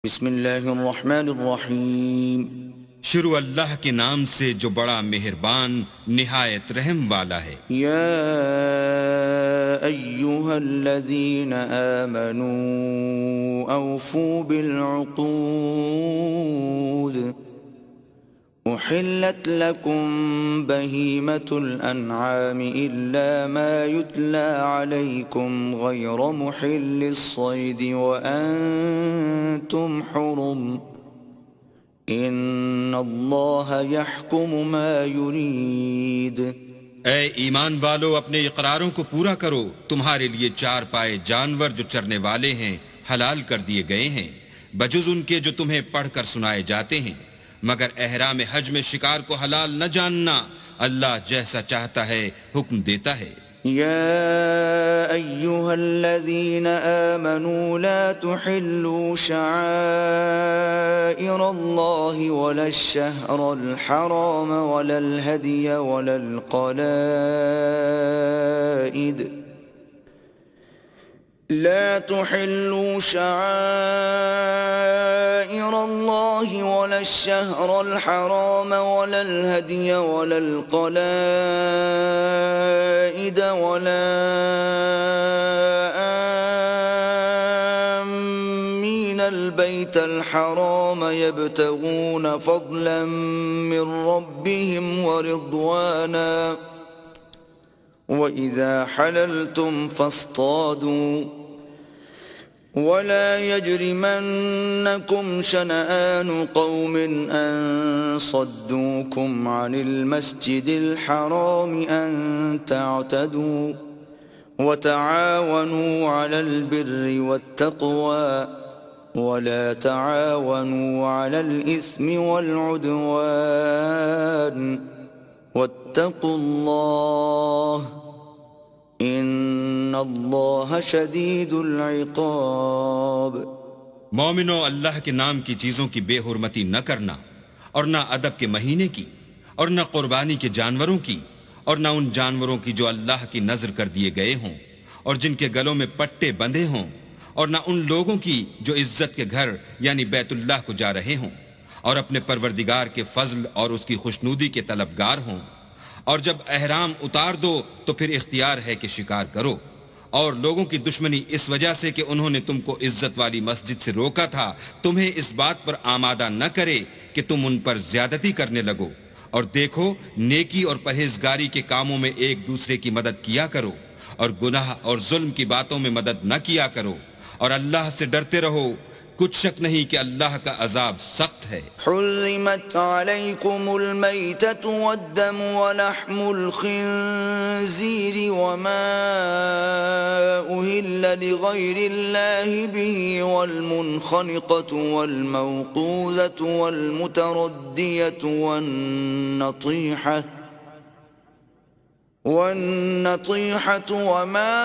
بسم اللہ الرحمن الرحیم شروع اللہ کے نام سے جو بڑا مہربان نہایت رحم والا ہے۔ یا ایہا الذین آمنوا اوفوا بالعقود احلت لکم بہیمۃ الانعام الا ما یتلی علیکم غیر محل الصید وانتم حرم ان اللہ یحکم ما یرید۔ اے ایمان والو، اپنے اقراروں کو پورا کرو۔ تمہارے لیے چار پائے جانور جو چرنے والے ہیں حلال کر دیے گئے ہیں، بجز ان کے جو تمہیں پڑھ کر سنائے جاتے ہیں، مگر احرام حج میں شکار کو حلال نہ جاننا۔ اللہ جیسا چاہتا ہے حکم دیتا ہے۔ يا أيها الذين آمنوا لا تحلوا شعائر الله ولا الشهر الحرام ولا الهدي ولا القلائد لا تحلوا شعائر الله ولا الشهر الحرام ولا الهدي ولا القلائد ولا آمين البيت الحرام يبتغون فضلا من ربهم ورضوانا وإذا حللتم فاصطادوا ولا يجرمنكم شنآن قوم أن صدوكم عن المسجد الحرام أن تعتدوا وتعاونوا على البر والتقوى ولا تعاونوا على الإثم والعدوان واتقوا الله ان اللہ شدید العقاب۔ مومنو، اللہ کے نام کی چیزوں کی بے حرمتی نہ کرنا، اور نہ ادب کے مہینے کی، اور نہ قربانی کے جانوروں کی، اور نہ ان جانوروں کی جو اللہ کی نذر کر دیے گئے ہوں اور جن کے گلوں میں پٹے بندھے ہوں، اور نہ ان لوگوں کی جو عزت کے گھر یعنی بیت اللہ کو جا رہے ہوں اور اپنے پروردگار کے فضل اور اس کی خوشنودی کے طلبگار ہوں۔ اور جب احرام اتار دو تو پھر اختیار ہے کہ شکار کرو، اور لوگوں کی دشمنی اس وجہ سے کہ انہوں نے تم کو عزت والی مسجد سے روکا تھا تمہیں اس بات پر آمادہ نہ کرے کہ تم ان پر زیادتی کرنے لگو۔ اور دیکھو، نیکی اور پرہیزگاری کے کاموں میں ایک دوسرے کی مدد کیا کرو، اور گناہ اور ظلم کی باتوں میں مدد نہ کیا کرو، اور اللہ سے ڈرتے رہو۔ کچھ شک نہیں کہ اللہ کا عذاب سخت ہے۔ حرمت علیکم المیتۃ والدم ولحم الخنزیر وما أهل لغیر اللہ به والمنخنقۃ والموقوذۃ والمتردیۃ والنطیحة وما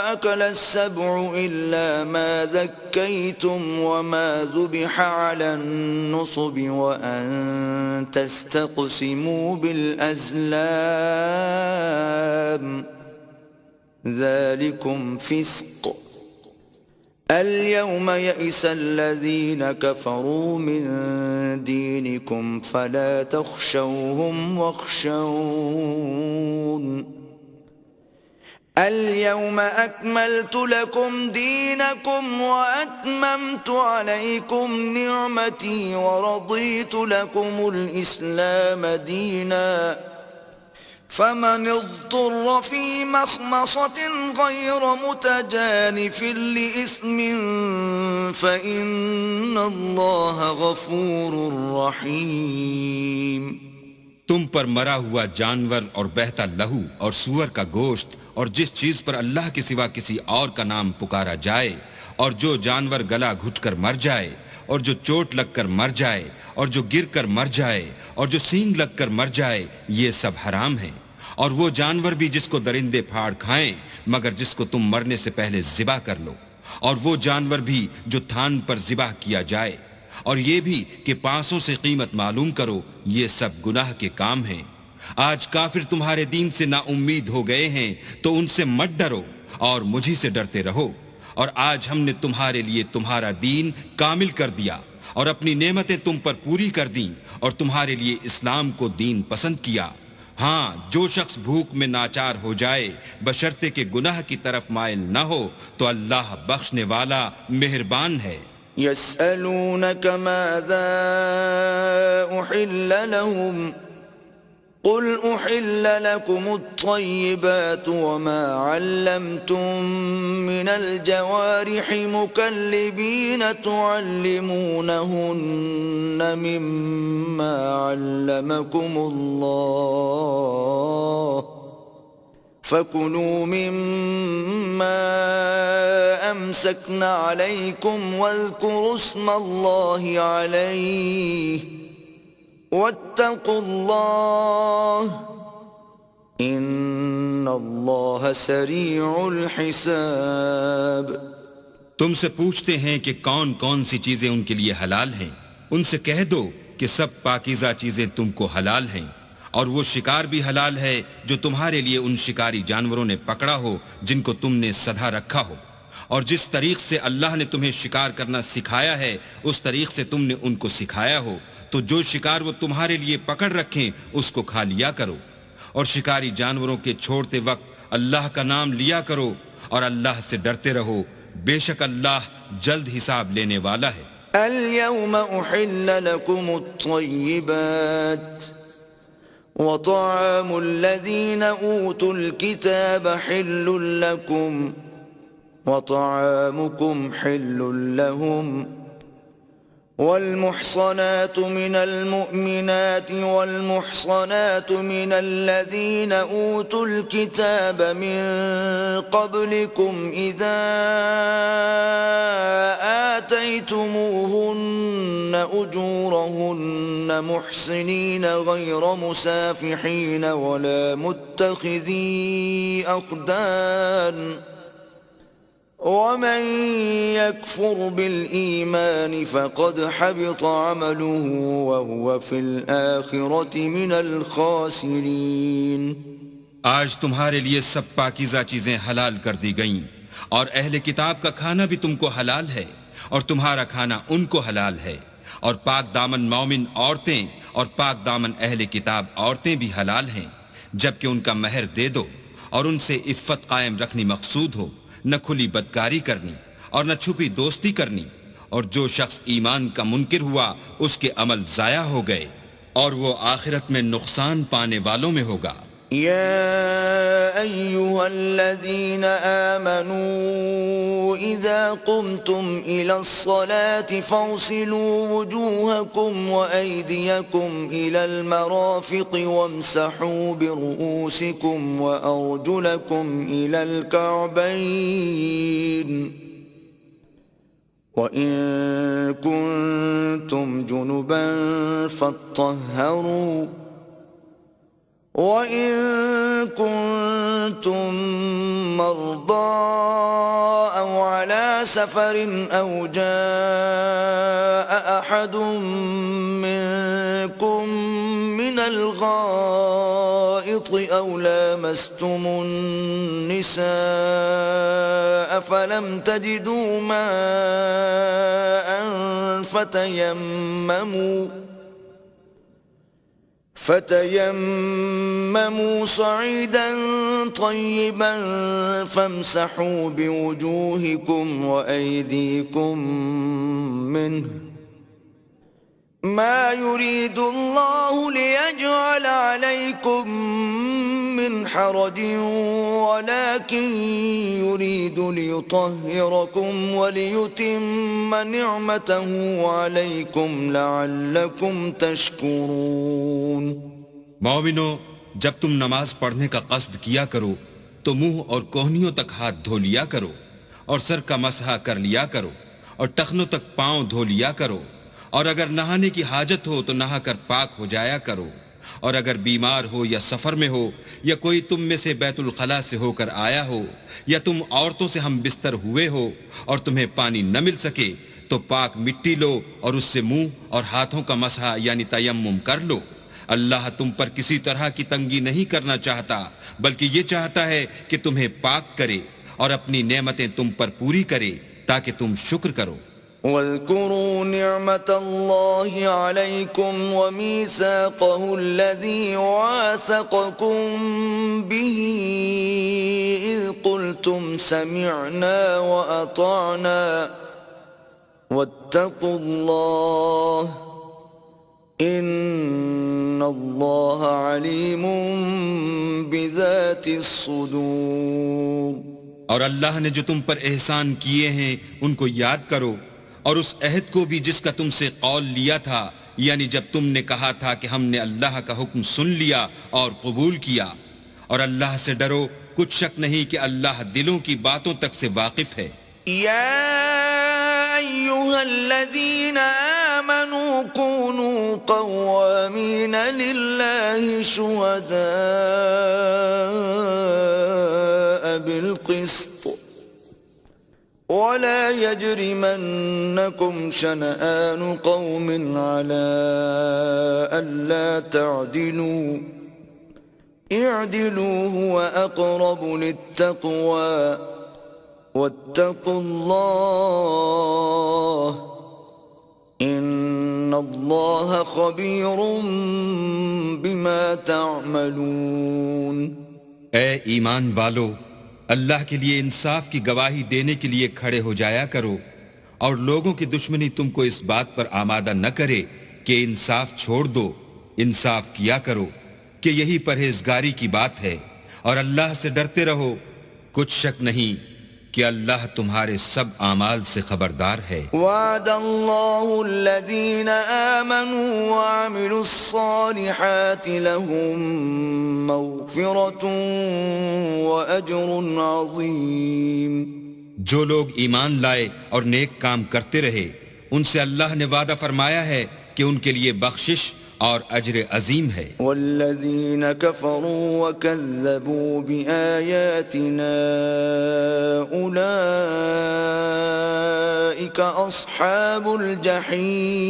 أكل السبع إلا ما ذكيتم وما ذبح على النصب وأن تستقسموا بالأزلام ذلكم فسق۔ اليوم يئس الذين كفروا من دينكم فلا تخشوهم واخشون اليوم أكملت لكم دينكم وأتممت عليكم نعمتي ورضيت لكم الإسلام دينا فمن اضطر في مخمصة غير متجانف لإثم فإن الله غفور رحيم۔ تم پر مرا ہوا جانور اور بہتا لہو اور سور کا گوشت اور جس چیز پر اللہ کے سوا کسی اور کا نام پکارا جائے، اور جو جانور گلا گھٹ کر مر جائے، اور جو چوٹ لگ کر مر جائے، اور جو گر کر مر جائے، اور جو سینگ لگ کر مر جائے، یہ سب حرام ہیں۔ اور وہ جانور بھی جس کو درندے پھاڑ کھائیں مگر جس کو تم مرنے سے پہلے ذبح کر لو، اور وہ جانور بھی جو تھان پر ذبح کیا جائے، اور یہ بھی کہ پانسوں سے قیمت معلوم کرو، یہ سب گناہ کے کام ہیں۔ آج کافر تمہارے دین سے نا امید ہو گئے ہیں تو ان سے مت ڈرو اور مجھی سے ڈرتے رہو، اور آج ہم نے تمہارے لیے تمہارا دین کامل کر دیا اور اپنی نعمتیں تم پر پوری کر دیں اور تمہارے لیے اسلام کو دین پسند کیا. ہاں، جو شخص بھوک میں ناچار ہو جائے بشرطے کہ گناہ کی طرف مائل نہ ہو تو اللہ بخشنے والا مہربان ہے. يسألونك ماذا أحل لهم قل أحل لكم الطيبات وما علمتم من الجوارح مكلبين تعلمونهن مما علمكم الله فكلوا مما أمسكنا عليكم واذكروا اسم الله عليه واتقوا الله ان اللہ سریع الحساب. تم سے پوچھتے ہیں کہ کون کون سی چیزیں ان کے لیے حلال ہیں. ان سے کہہ دو کہ سب پاکیزہ چیزیں تم کو حلال ہیں اور وہ شکار بھی حلال ہے جو تمہارے لیے ان شکاری جانوروں نے پکڑا ہو جن کو تم نے سدھا رکھا ہو، اور جس طریق سے اللہ نے تمہیں شکار کرنا سکھایا ہے اس طریق سے تم نے ان کو سکھایا ہو، تو جو شکار وہ تمہارے لیے پکڑ رکھیں اس کو کھا لیا کرو، اور شکاری جانوروں کے چھوڑتے وقت اللہ کا نام لیا کرو اور اللہ سے ڈرتے رہو، بے شک اللہ جلد حساب لینے والا ہے. اليوم احل لكم الطيبات وطعام الذين اوتوا الكتاب حل لكم وطعامكم حل لهم والمحصنات من المؤمنات والمحصنات من الذين أوتوا الكتاب من قبلكم إذا آتيتموهن أجورهن محسنين غير مسافحين ولا متخذي أخدان ومن يكفر بالإيمان فقد حبط عمله وهو في الآخرة من الخاسرين. آج تمہارے لیے سب پاکیزہ چیزیں حلال کر دی گئیں اور اہل کتاب کا کھانا بھی تم کو حلال ہے اور تمہارا کھانا ان کو حلال ہے، اور پاک دامن مومن عورتیں اور پاک دامن اہل کتاب عورتیں بھی حلال ہیں جبکہ ان کا مہر دے دو اور ان سے عفت قائم رکھنی مقصود ہو، نہ کھلی بدکاری کرنی اور نہ چھپی دوستی کرنی، اور جو شخص ایمان کا منکر ہوا اس کے عمل ضائع ہو گئے اور وہ آخرت میں نقصان پانے والوں میں ہوگا. يا أيها الذين آمنوا إذا قمتم إلى الصلاة فاغسلوا وجوهكم وأيديكم إلى المرافق وامسحوا برؤوسكم وأرجلكم إلى الكعبين وإن كنتم جنبا فاطهروا وَإِن كُنتُم مَّرْضَىٰ أَوْ عَلَىٰ سَفَرٍ أَوْ جَاءَ أَحَدٌ مِّنكُم مِّنَ الْغَائِطِ أَوْ لَامَسْتُمُ النِّسَاءَ فَلَمْ تَجِدُوا مَاءً فتيمموا صعيدا طيبا فامسحوا بوجوهكم وأيديكم منه ما يريد الله ليجعل عليكم من حرج ولكن يريد ليطهركم وليتم نعمته عليكم لعلكم تشكرون. مومنو، جب تم نماز پڑھنے کا قصد کیا کرو تو منہ اور کوہنیوں تک ہاتھ دھو لیا کرو اور سر کا مسح کر لیا کرو اور ٹخنوں تک پاؤں دھو لیا کرو، اور اگر نہانے کی حاجت ہو تو نہا کر پاک ہو جایا کرو، اور اگر بیمار ہو یا سفر میں ہو یا کوئی تم میں سے بیت الخلاء سے ہو کر آیا ہو یا تم عورتوں سے ہم بستر ہوئے ہو اور تمہیں پانی نہ مل سکے تو پاک مٹی لو اور اس سے منہ اور ہاتھوں کا مسح یعنی تیمم کر لو. اللہ تم پر کسی طرح کی تنگی نہیں کرنا چاہتا بلکہ یہ چاہتا ہے کہ تمہیں پاک کرے، اور اپنی نعمتیں تم پر پوری کرے تاکہ تم شکر کرو. واذكروا نعمة الله عليكم وميثاقه الذي واثقكم به إذ قلتم سمعنا وأطعنا واتقوا الله إن الله عليم بذات الصدور. اور اللہ نے جو تم پر احسان کیے ہیں ان کو یاد کرو، اور اس عہد کو بھی جس کا تم سے قول لیا تھا، یعنی جب تم نے کہا تھا کہ ہم نے اللہ کا حکم سن لیا اور قبول کیا. اور اللہ سے ڈرو، کچھ شک نہیں کہ اللہ دلوں کی باتوں تک سے واقف ہے. يا أيها الذين آمنوا كونوا قوامين لله شهداء بالقسط ولا يجرمنكم شنآن قوم على ألا تعدلوا اعدلوا هو أقرب للتقوى واتقوا الله ان اللہ خبیر بما تعملون. اے ایمان والو، اللہ کے لیے انصاف کی گواہی دینے کے لیے کھڑے ہو جایا کرو، اور لوگوں کی دشمنی تم کو اس بات پر آمادہ نہ کرے کہ انصاف چھوڑ دو. انصاف کیا کرو کہ یہی پرہیزگاری کی بات ہے، اور اللہ سے ڈرتے رہو. کچھ شک نہیں کہ اللہ تمہارے سب اعمال سے خبردار ہے. وعد اللہ الذین آمنوا وعملوا الصالحات لهم مغفرۃ واجر عظیم. جو لوگ ایمان لائے اور نیک کام کرتے رہے، ان سے اللہ نے وعدہ فرمایا ہے کہ ان کے لیے بخشش اور اجر عظیم ہے. والذین کفروا وکذبوا بآیاتنا اولئک اصحاب الجحیم.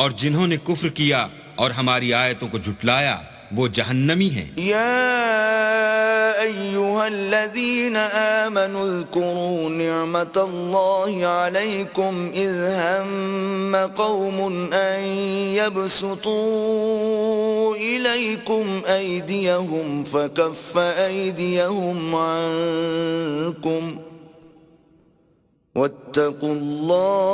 اور جنہوں نے کفر کیا اور ہماری آیتوں کو جھٹلایا وہ جہنمی ہیں. یا ایہا الذین آمنوا اذکروا نعمت اللہ علیکم اذ ہم قوم ان یبسطوا الیکم ایدیہم فکف ایدیہم عنکم واتقوا اللہ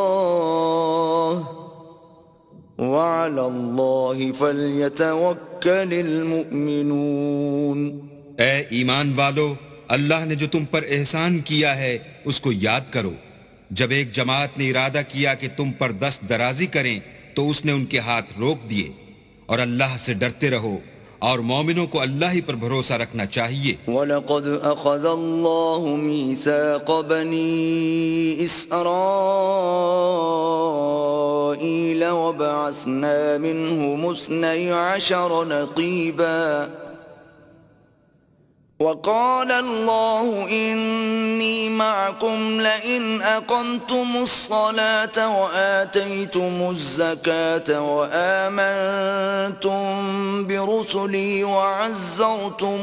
وعلى الله فليتوكل المؤمنون. اے ایمان والو، اللہ نے جو تم پر احسان کیا ہے اس کو یاد کرو. جب ایک جماعت نے ارادہ کیا کہ تم پر دست درازی کریں تو اس نے ان کے ہاتھ روک دیے. اور اللہ سے ڈرتے رہو، اور مومنوں کو اللہ ہی پر بھروسہ رکھنا چاہیے. وَلَقَدْ أَخَذَ اللَّهُ مِيثَاقَ بَنِي إِسْرَائِيلَ وَبَعَثْنَا مِنْهُمُ 12 نَقِيبًا وقال الله إني معكم لئن أقمتم الصلاة وآتيتم الزكاة وآمنتم برسلي وعزرتموهم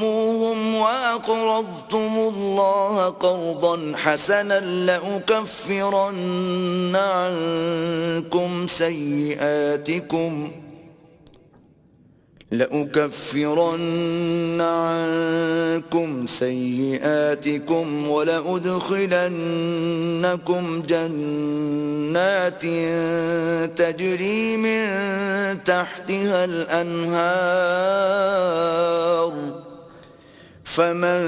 وأقرضتم الله قرضا حسنا لأكفرن عنكم سيئاتكم ولأدخلنكم جنات تجري من تحتها الأنهار فمن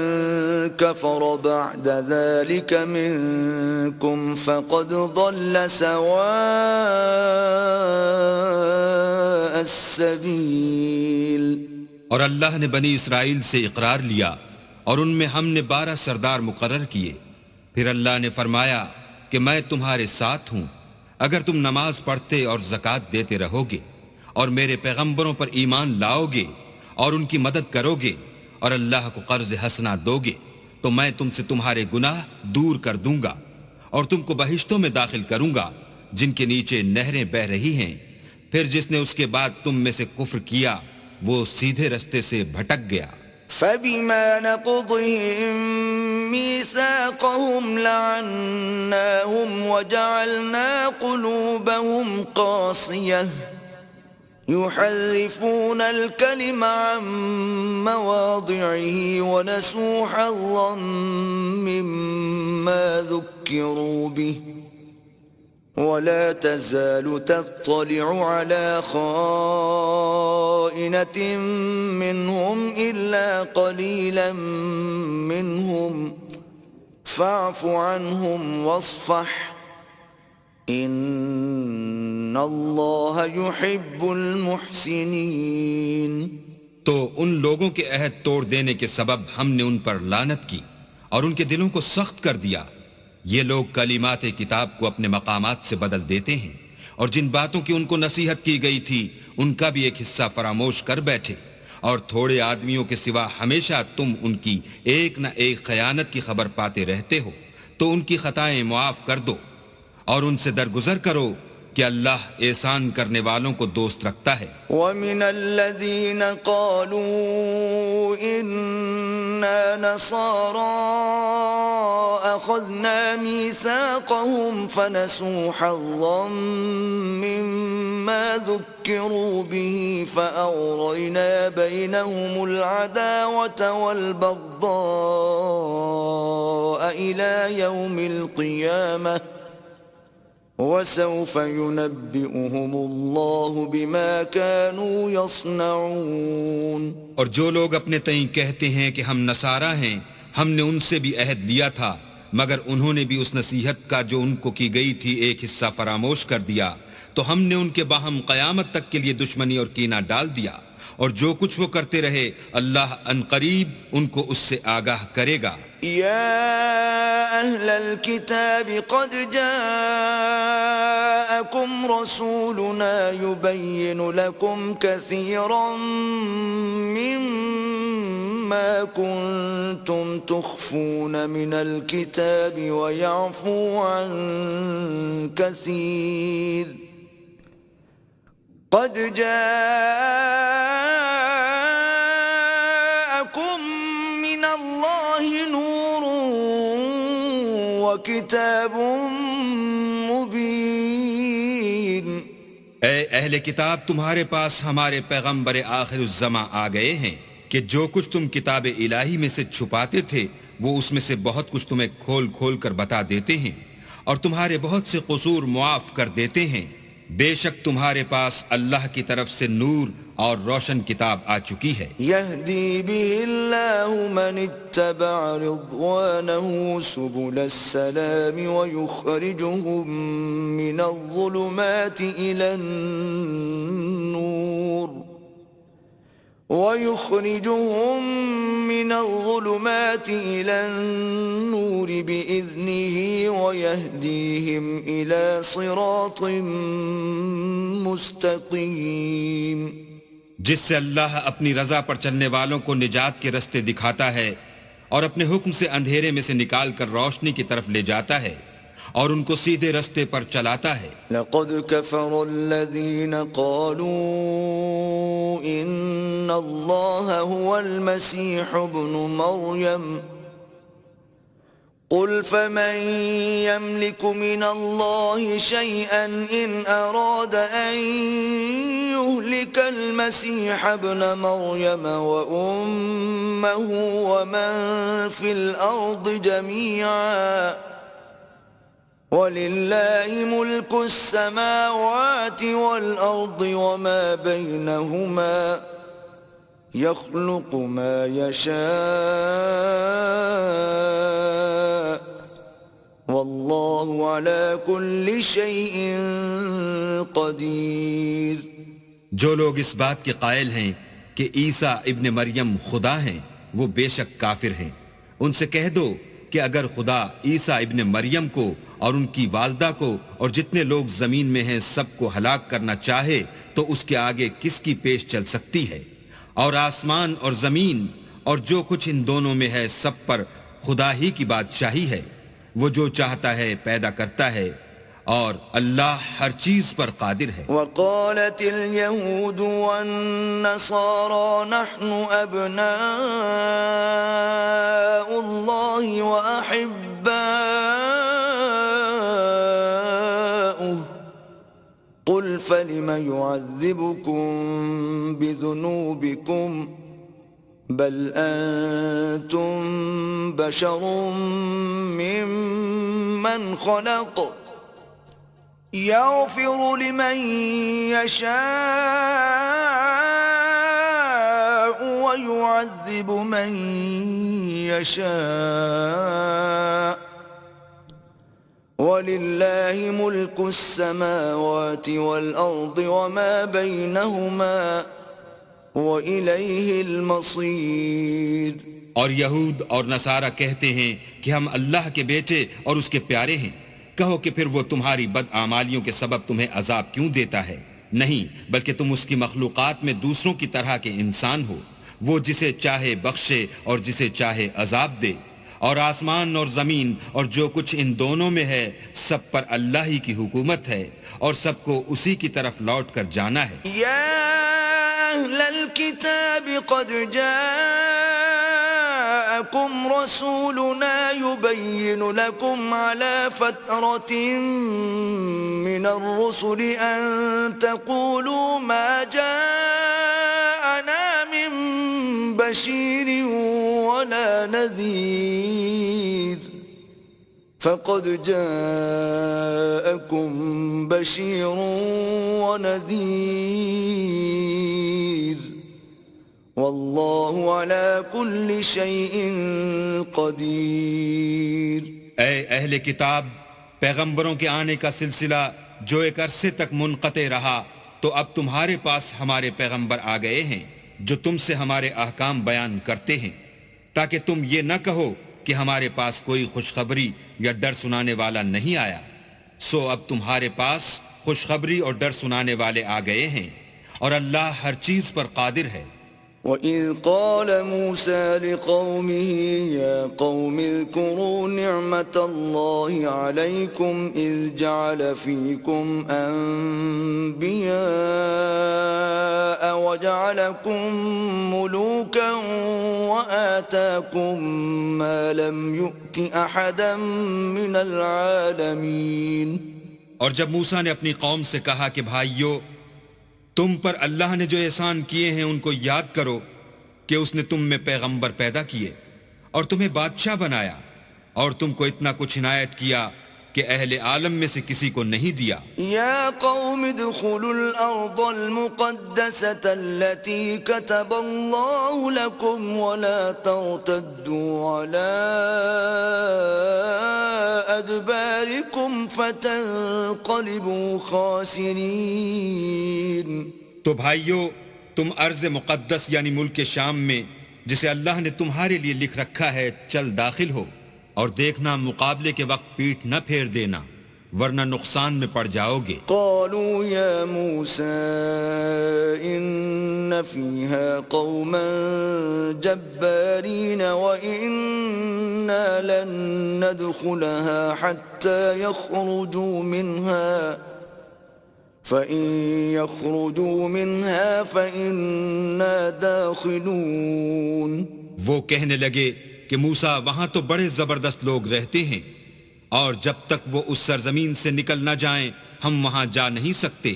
كفر بعد ذلك منكم فقد ضل سواء السبيل. اور اللہ نے بنی اسرائیل سے اقرار لیا اور ان میں ہم نے 12 سردار مقرر کیے. پھر اللہ نے فرمایا کہ میں تمہارے ساتھ ہوں اگر تم نماز پڑھتے اور زکوٰۃ دیتے رہو گے اور میرے پیغمبروں پر ایمان لاؤ گے اور ان کی مدد کرو گے اور اللہ کو قرض حسنہ دو گے تو میں تم سے تمہارے گناہ دور کر دوں گا اور تم کو بہشتوں میں داخل کروں گا جن کے نیچے نہریں بہہ رہی ہیں. پھر جس نے اس کے بعد تم میں سے کفر کیا وہ سیدھے رستے سے بھٹک گیا. فَبِمَا نَقْضِهِم ميثاقهم لعناهم وجعلنا قلوبهم قاسية يحرفون الكلم عن مواضعه ونسوا حظا مما ذكروا به ولا تزال تطلع على خائنة منهم إلا قليلا منهم فاعف عنهم واصفح ان اللہ يحب المحسنین۔ تو ان لوگوں کے عہد توڑ دینے کے سبب ہم نے ان پر لعنت کی اور ان کے دلوں کو سخت کر دیا۔ یہ لوگ کلمات کتاب کو اپنے مقامات سے بدل دیتے ہیں اور جن باتوں کی ان کو نصیحت کی گئی تھی ان کا بھی ایک حصہ فراموش کر بیٹھے، اور تھوڑے آدمیوں کے سوا ہمیشہ تم ان کی ایک نہ ایک خیانت کی خبر پاتے رہتے ہو، تو ان کی خطائیں معاف کر دو اور ان سے درگزر کرو کہ اللہ احسان کرنے والوں کو دوست رکھتا ہے۔ وَمِنَ الَّذِينَ قَالُوا إِنَّا نَصَارَىٰ أَخَذْنَا مِيثَاقَهُمْ فَنَسُوا حَظًّا مِّمَّا ذُكِّرُوا بِهِ فَأَغْرَيْنَا بَيْنَهُمُ الْعَدَاوَةَ وَالْبَغْضَاءَ إِلَىٰ يَوْمِ الْقِيَامَةِ وَسَوْفَ يُنَبِّئُهُمُ اللَّهُ بِمَا كَانُوا يَصْنَعُونَ۔ اور جو لوگ اپنے تئیں کہتے ہیں کہ ہم نصارہ ہیں، ہم نے ان سے بھی عہد لیا تھا، مگر انہوں نے بھی اس نصیحت کا جو ان کو کی گئی تھی ایک حصہ فراموش کر دیا، تو ہم نے ان کے باہم قیامت تک کے لیے دشمنی اور کینہ ڈال دیا، اور جو کچھ وہ کرتے رہے اللہ عنقریب ان کو اس سے آگاہ کرے گا۔ يا أهل الكتاب قد جاءكم رسولنا يبين لكم كثيرا مما كنتم تخفون من الكتاب ويعفو عن كثير قد جاءكم من الله نور وكتاب مبين۔ اے اہل کتاب، تمہارے پاس ہمارے پیغمبر آخر الزماں آ گئے ہیں کہ جو کچھ تم کتاب الہی میں سے چھپاتے تھے وہ اس میں سے بہت کچھ تمہیں کھول کھول کر بتا دیتے ہیں اور تمہارے بہت سے قصور معاف کر دیتے ہیں۔ بے شک تمہارے پاس اللہ کی طرف سے نور اور روشن کتاب آ چکی ہے۔ يهدي به الله من اتبع رضوانه سبل السلام ويخرجهم من الظلمات إلى النور بإذنه ويهديهم إلى صراط مستقيم۔ جس سے اللہ اپنی رضا پر چلنے والوں کو نجات کے رستے دکھاتا ہے اور اپنے حکم سے اندھیرے میں سے نکال کر روشنی کی طرف لے جاتا ہے اور ان کو سیدھے رستے پر چلاتا ہے۔ لقد كفر الذين قالوا إن الله هو المسيح ابن مريم قل فمن يملك من الله شيئا إن أراد أن يهلك المسيح ابن مريم وأمه ومن في الأرض جميعا وَلِلَّهِ مُلْكُ السَّمَاوَاتِ وَالْأَرْضِ وَمَا بَيْنَهُمَا يَخْلُقُ مَا يَشَاءُ وَاللَّهُ عَلَى كُلِّ شَيْءٍ قَدِيرٌ۔ جو لوگ اس بات کے قائل ہیں کہ عیسیٰ ابن مریم خدا ہیں وہ بے شک کافر ہیں۔ ان سے کہہ دو کہ اگر خدا عیسیٰ ابن مریم کو اور ان کی والدہ کو اور جتنے لوگ زمین میں ہیں سب کو ہلاک کرنا چاہے تو اس کے آگے کس کی پیش چل سکتی ہے؟ اور آسمان اور زمین اور جو کچھ ان دونوں میں ہے سب پر خدا ہی کی بادشاہی ہے۔ وہ جو چاہتا ہے پیدا کرتا ہے اور اللہ ہر چیز پر قادر ہے۔ وقالت اليهود والنصارى نحن أبناء الله الله وأحباؤه قل فلم يعذبكم بذنوبكم بل أنتم بشر ممن خلق يغفر لمن يشاء ويعذب من يشاء وَلِلَّهِ مُلْكُ السَّمَاوَاتِ وَالْأَرْضِ وَمَا بَيْنَهُمَا وَإِلَيْهِ الْمَصِيرُ۔ اور یہود اور نصارہ کہتے ہیں کہ ہم اللہ کے بیٹے اور اس کے پیارے ہیں۔ کہو کہ پھر وہ تمہاری بدعمالیوں کے سبب تمہیں عذاب کیوں دیتا ہے؟ نہیں، بلکہ تم اس کی مخلوقات میں دوسروں کی طرح کے انسان ہو، وہ جسے چاہے بخشے اور جسے چاہے عذاب دے۔ اور آسمان اور زمین اور جو کچھ ان دونوں میں ہے سب پر اللہ ہی کی حکومت ہے اور سب کو اسی کی طرف لوٹ کر جانا ہے۔ یا اہل الکتاب قد جاءکم رسولنا یبین لکم علی فترة من الرسل ان تقولوا ما جاءنا من بشیر ولا نذیر فقد جاءكم بشير ونذير والله على كل شيء قدير۔ اے اہل کتاب، پیغمبروں کے آنے کا سلسلہ جو ایک عرصے تک منقطع رہا تو اب تمہارے پاس ہمارے پیغمبر آ گئے ہیں جو تم سے ہمارے احکام بیان کرتے ہیں، تاکہ تم یہ نہ کہو کہ ہمارے پاس کوئی خوشخبری یا ڈر سنانے والا نہیں آیا۔ سو اب تمہارے پاس خوشخبری اور ڈر سنانے والے آ گئے ہیں، اور اللہ ہر چیز پر قادر ہے۔ وَإِذْ قَالَ مُوسَى لِقَوْمِهِ يَا قَوْمِ اذْكُرُوا نِعْمَةَ اللَّهِ عَلَيْكُمْ إِذْ جَعَلَ فِيكُمْ أَنْبِيَاءَ وَجَعَلَكُمْ مُلُوكًا وَآتَاكُمْ مَا لَمْ يُؤْتِ أَحَدًا مِنَ الْعَالَمِينَ۔ اور جب موسیٰ نے اپنی قوم سے کہا کہ بھائیو، تم پر اللہ نے جو احسان کیے ہیں ان کو یاد کرو کہ اس نے تم میں پیغمبر پیدا کیے اور تمہیں بادشاہ بنایا اور تم کو اتنا کچھ عنایت کیا کہ اہل عالم میں سے کسی کو نہیں دیا۔ یا قوم ادخلوا الارض المقدسة التي كتب اللہ لكم ولا ترتدوا على ادباركم فتنقلبوا خاسرین۔ تو بھائیو، تم ارض مقدس یعنی ملک شام میں جسے اللہ نے تمہارے لیے لکھ رکھا ہے چل داخل ہو، اور دیکھنا مقابلے کے وقت پیٹھ نہ پھیر دینا ورنہ نقصان میں پڑ جاؤ گے۔ قالوا یا موسیٰ ان فیہا قوما جبارین وإنا لن ندخلها حتى يخرجوا منها فإن يخرجوا منها فإنا داخلون۔ وہ کہنے لگے کہ موسیٰ وہاں تو بڑے زبردست لوگ رہتے ہیں، اور جب تک وہ اس سرزمین سے نکل نہ جائیں ہم وہاں جا نہیں سکتے،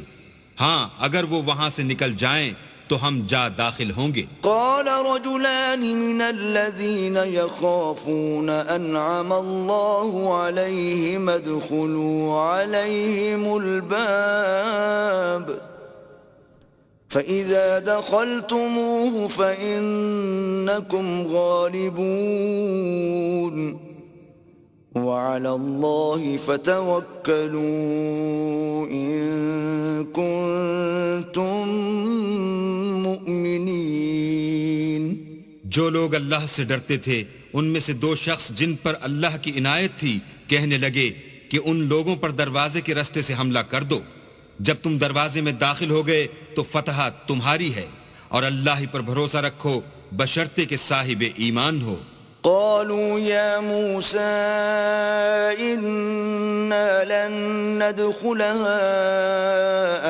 ہاں اگر وہ وہاں سے نکل جائیں تو ہم جا داخل ہوں گے۔ قال رجلان من الذين يخافون انعم الله عليهم ادخلوا عليهم الباب فإذا دخلتموه فإنكم غالبون وعلى الله فتوكلوا إن كنتم مؤمنين۔ جو لوگ اللہ سے ڈرتے تھے ان میں سے دو شخص جن پر اللہ کی عنایت تھی کہنے لگے کہ ان لوگوں پر دروازے کے راستے سے حملہ کر دو، جب تم دروازے میں داخل ہو گئے تو فتح تمہاری ہے، اور اللہ ہی پر بھروسہ رکھو بشرطے کہ صاحب ایمان ہو۔ قالوا يا موسى إنا لن ندخلها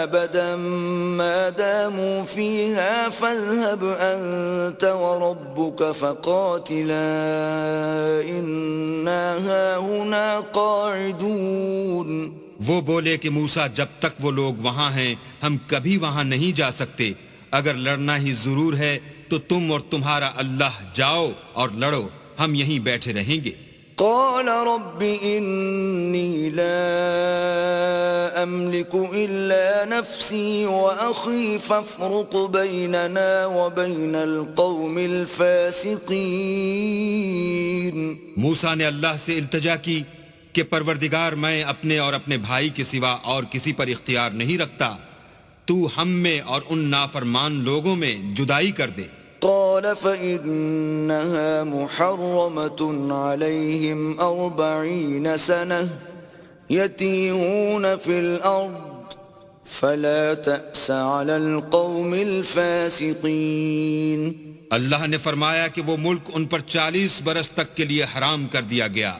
أبدا ما داموا فيها فاذهب أنت وربك فقاتلا إنا قاعدون. وہ بولے کہ موسیٰ جب تک وہ لوگ وہاں ہیں ہم کبھی وہاں نہیں جا سکتے، اگر لڑنا ہی ضرور ہے تو تم اور تمہارا اللہ جاؤ اور لڑو، ہم یہیں بیٹھے رہیں گے. قال رب إني لا أملك إلا نفسي وأخي فافرق بيننا وبين القوم الفاسقين. موسیٰ نے اللہ سے التجا کی کہ پروردگار میں اپنے اور اپنے بھائی کے سوا اور کسی پر اختیار نہیں رکھتا، تو ہم میں اور ان نافرمان لوگوں میں جدائی کر دے. قال فإنها محرمة عليهم 40 سنة يتيهون في الأرض فلا تأس على القوم الفاسقين. اللہ نے فرمایا کہ وہ ملک ان پر 40 برس تک کے لیے حرام کر دیا گیا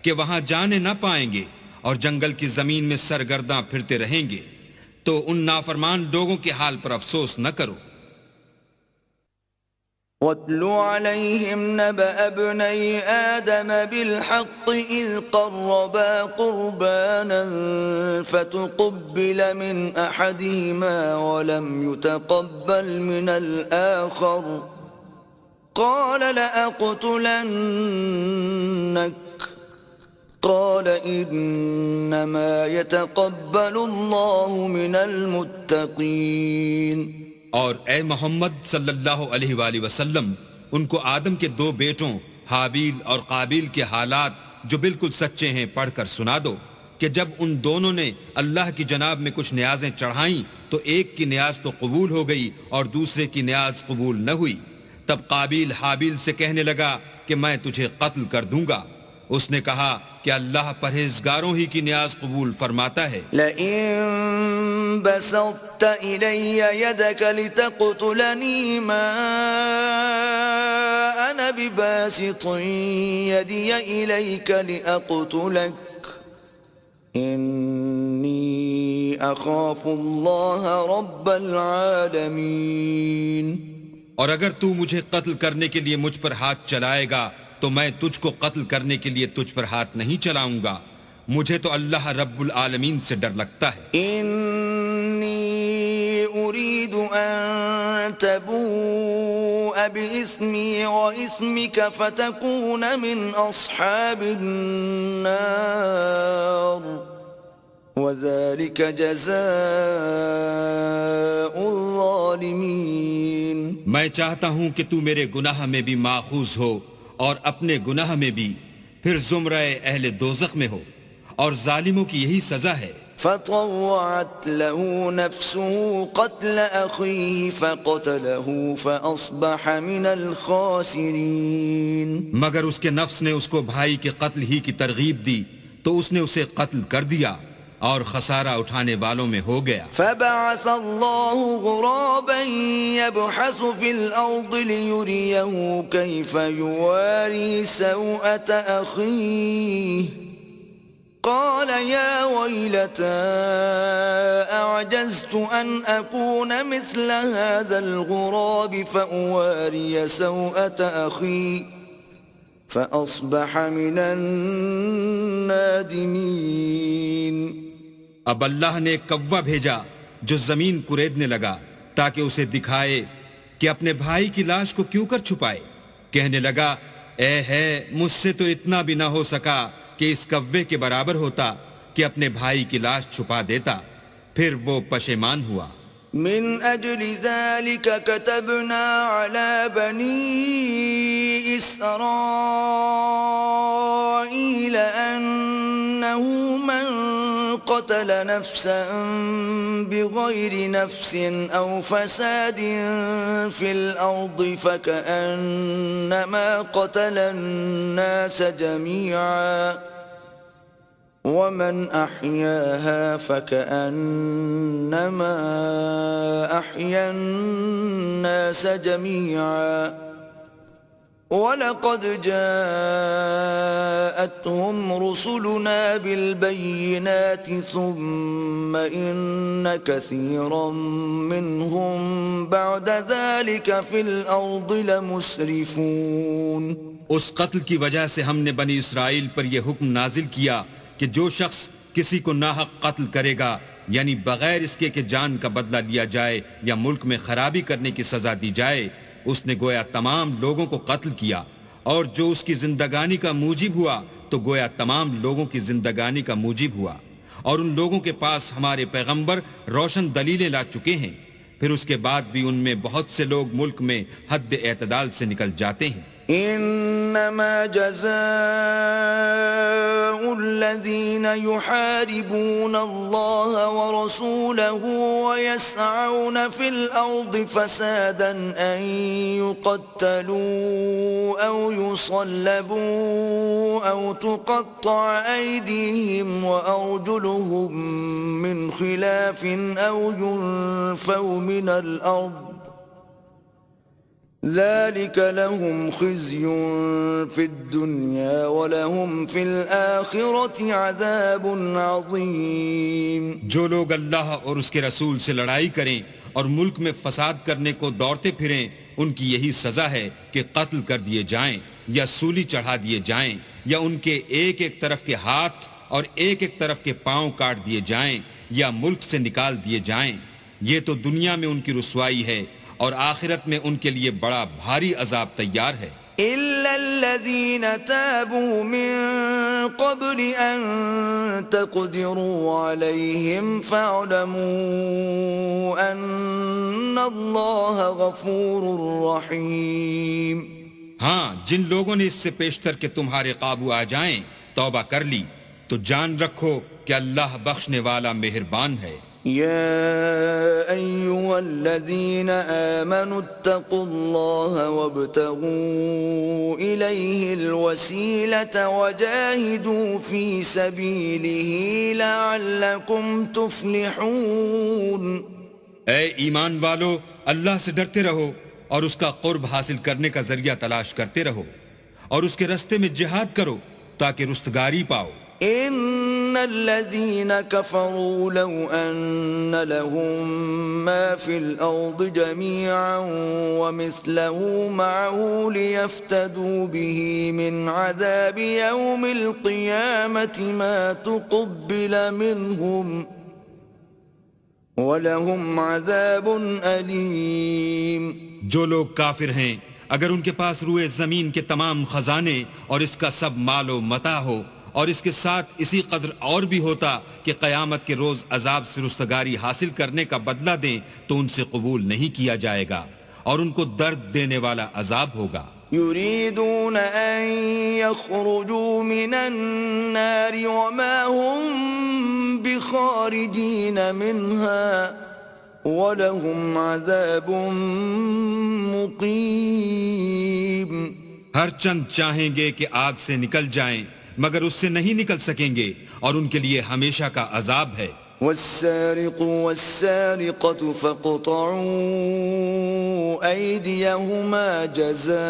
کہ وہاں جانے نہ پائیں گے اور جنگل کی زمین میں سرگرداں پھرتے رہیں گے، تو ان نافرمان لوگوں کے حال پر افسوس نہ کرو. وَاتْلُ عَلَيْهِمْ نَبَأَ ابْنَيْ آدَمَ بِالْحَقِّ إِذْ قَرَّبَا قُرْبَانًا فَتُقُبِّلَ مِنْ أَحَدِهِمَا وَلَمْ يُتَقَبَّلْ مِنَ الْآخَرِ قَالَ لَأَقْتُلَنَّكَ قَالَ إِنَّمَا يَتَقَبَّلُ اللَّهُ مِنَ الْمُتَّقِينَ. اور اے محمد صلی اللہ علیہ وآلہ وسلم ان کو آدم کے 2 بیٹوں حابیل اور قابیل کے حالات جو بالکل سچے ہیں پڑھ کر سنا دو کہ جب ان دونوں نے اللہ کی جناب میں کچھ نیازیں چڑھائیں تو ایک کی نیاز تو قبول ہو گئی اور دوسرے کی نیاز قبول نہ ہوئی. تب قابیل حابیل سے کہنے لگا کہ میں تجھے قتل کر دوں گا. اس نے کہا کہ اللہ پرہیزگاروں ہی کی نیاز قبول فرماتا ہے. لئن بسطت إلي يدك لتقتلني ما أنا بباسط يدي إليك لأقتلك إني أخاف الله رب العالمين. اور اگر تو مجھے قتل کرنے کے لیے مجھ پر ہاتھ چلائے گا تو میں تجھ کو قتل کرنے کے لیے تجھ پر ہاتھ نہیں چلاؤں گا، مجھے تو اللہ رب العالمین سے ڈر لگتا ہے. انی اريد ان تبوء باسمی واسمک فتکون من اصحاب النار وذلك جزاء الظالمین. میں چاہتا ہوں کہ تو میرے گناہ میں بھی ماخوذ ہو اور اپنے گناہ میں بھی، پھر زمرہ اہل دوزخ میں ہو، اور ظالموں کی یہی سزا ہے. فطوعت له نفسه قتل أخيه فقتله فأصبح من الخاسرين. مگر اس کے نفس نے اس کو بھائی کے قتل ہی کی ترغیب دی تو اس نے اسے قتل کر دیا اور خسارہ اٹھانے والوں میں ہو گیا. فبعث الله غرابا يبحث في الأرض ليريه كيف يواري سوءة أخيه قال يا ويلتى أعجزت أن أكون مثل هذا الغراب فأواري سوءة أخي فأصبح من النادمين. اب اللہ نے ایک کوا بھیجا جو زمین کریدنے لگا تاکہ اسے دکھائے کہ اپنے بھائی کی لاش کو کیوں کر چھپائے. کہنے لگا اے ہے مجھ سے تو اتنا بھی نہ ہو سکا کہ اس کوے کے برابر ہوتا کہ اپنے بھائی کی لاش چھپا دیتا. پھر وہ پشیمان ہوا. من أجل ذلك كتبنا على بني إسرائيل أنه من قتل نفسا بغير نفس أو فساد في الأرض فكأنما قتل الناس جميعا ومن أحياها فكأنما أحيا الناس جميعا ولقد جاءتهم رسلنا بالبينات ثم إن كثيرا منهم بعد ذلك في الأرض لمسرفون. اس قتل کی وجہ سے ہم نے بنی اسرائیل پر یہ حکم نازل کیا کہ جو شخص کسی کو ناحق قتل کرے گا، یعنی بغیر اس کے کہ جان کا بدلہ لیا جائے یا ملک میں خرابی کرنے کی سزا دی جائے، اس نے گویا تمام لوگوں کو قتل کیا، اور جو اس کی زندگانی کا موجب ہوا تو گویا تمام لوگوں کی زندگانی کا موجب ہوا، اور ان لوگوں کے پاس ہمارے پیغمبر روشن دلیلیں لا چکے ہیں، پھر اس کے بعد بھی ان میں بہت سے لوگ ملک میں حد اعتدال سے نکل جاتے ہیں۔ انما جزاء الذين يحاربون الله ورسوله ويسعون في الارض فسادا ان يقتلوا او يصلبوا او تقطع ايديهم وارجلهم من خلاف او ينفوا من الارض ذلك لهم خزي في الدنيا ولهم في الآخرة عذاب عظيم۔ جو لوگ اللہ اور اس کے رسول سے لڑائی کریں اور ملک میں فساد کرنے کو دوڑتے پھریں، ان کی یہی سزا ہے کہ قتل کر دیے جائیں یا سولی چڑھا دیے جائیں، یا ان کے ایک ایک طرف کے ہاتھ اور ایک ایک طرف کے پاؤں کاٹ دیے جائیں یا ملک سے نکال دیے جائیں۔ یہ تو دنیا میں ان کی رسوائی ہے، اور آخرت میں ان کے لیے بڑا بھاری عذاب تیار ہے۔ إِلَّا الَّذِينَ تَابُوا مِن قَبْلِ أَن تَقْدِرُوا عَلَيْهِمْ فَاعْلَمُوا أَنَّ اللَّهَ غَفُورٌ رَّحِيمٌ۔ ہاں، جن لوگوں نے اس سے پیشتر کہ تمہارے قابو آ جائیں توبہ کر لی، تو جان رکھو کہ اللہ بخشنے والا مہربان ہے۔ يا أيها الذين آمنوا اتقوا الله وابتغوا إليه الوسيلة وجاهدوا في سبيله لعلكم تفلحون۔ اے ایمان والو، اللہ سے ڈرتے رہو اور اس کا قرب حاصل کرنے کا ذریعہ تلاش کرتے رہو، اور اس کے رستے میں جہاد کرو تاکہ رستگاری پاؤ۔ ان الذين كفروا لو ان لهم ما في الارض جميعا ومثله معه ليفتدوا به من عذاب يوم القيامة ما تقبل منهم ولهم عذاب أليم۔ جو لوگ کافر ہیں، اگر ان کے پاس روئے زمین کے تمام خزانے اور اس کا سب مال و متاع ہو، اور اس کے ساتھ اسی قدر اور بھی ہوتا کہ قیامت کے روز عذاب سے رستگاری حاصل کرنے کا بدلہ دیں، تو ان سے قبول نہیں کیا جائے گا، اور ان کو درد دینے والا عذاب ہوگا۔ يريدون أن يخرجوا من النار وما هم بخارجين منها ولهم عذاب مقيم۔ ہر چند چاہیں گے کہ آگ سے نکل جائیں، مگر اس سے نہیں نکل سکیں گے، اور ان کے لیے ہمیشہ کا عذاب ہے۔ والسارق والسارقة فاقطعوا أيديهما جزاء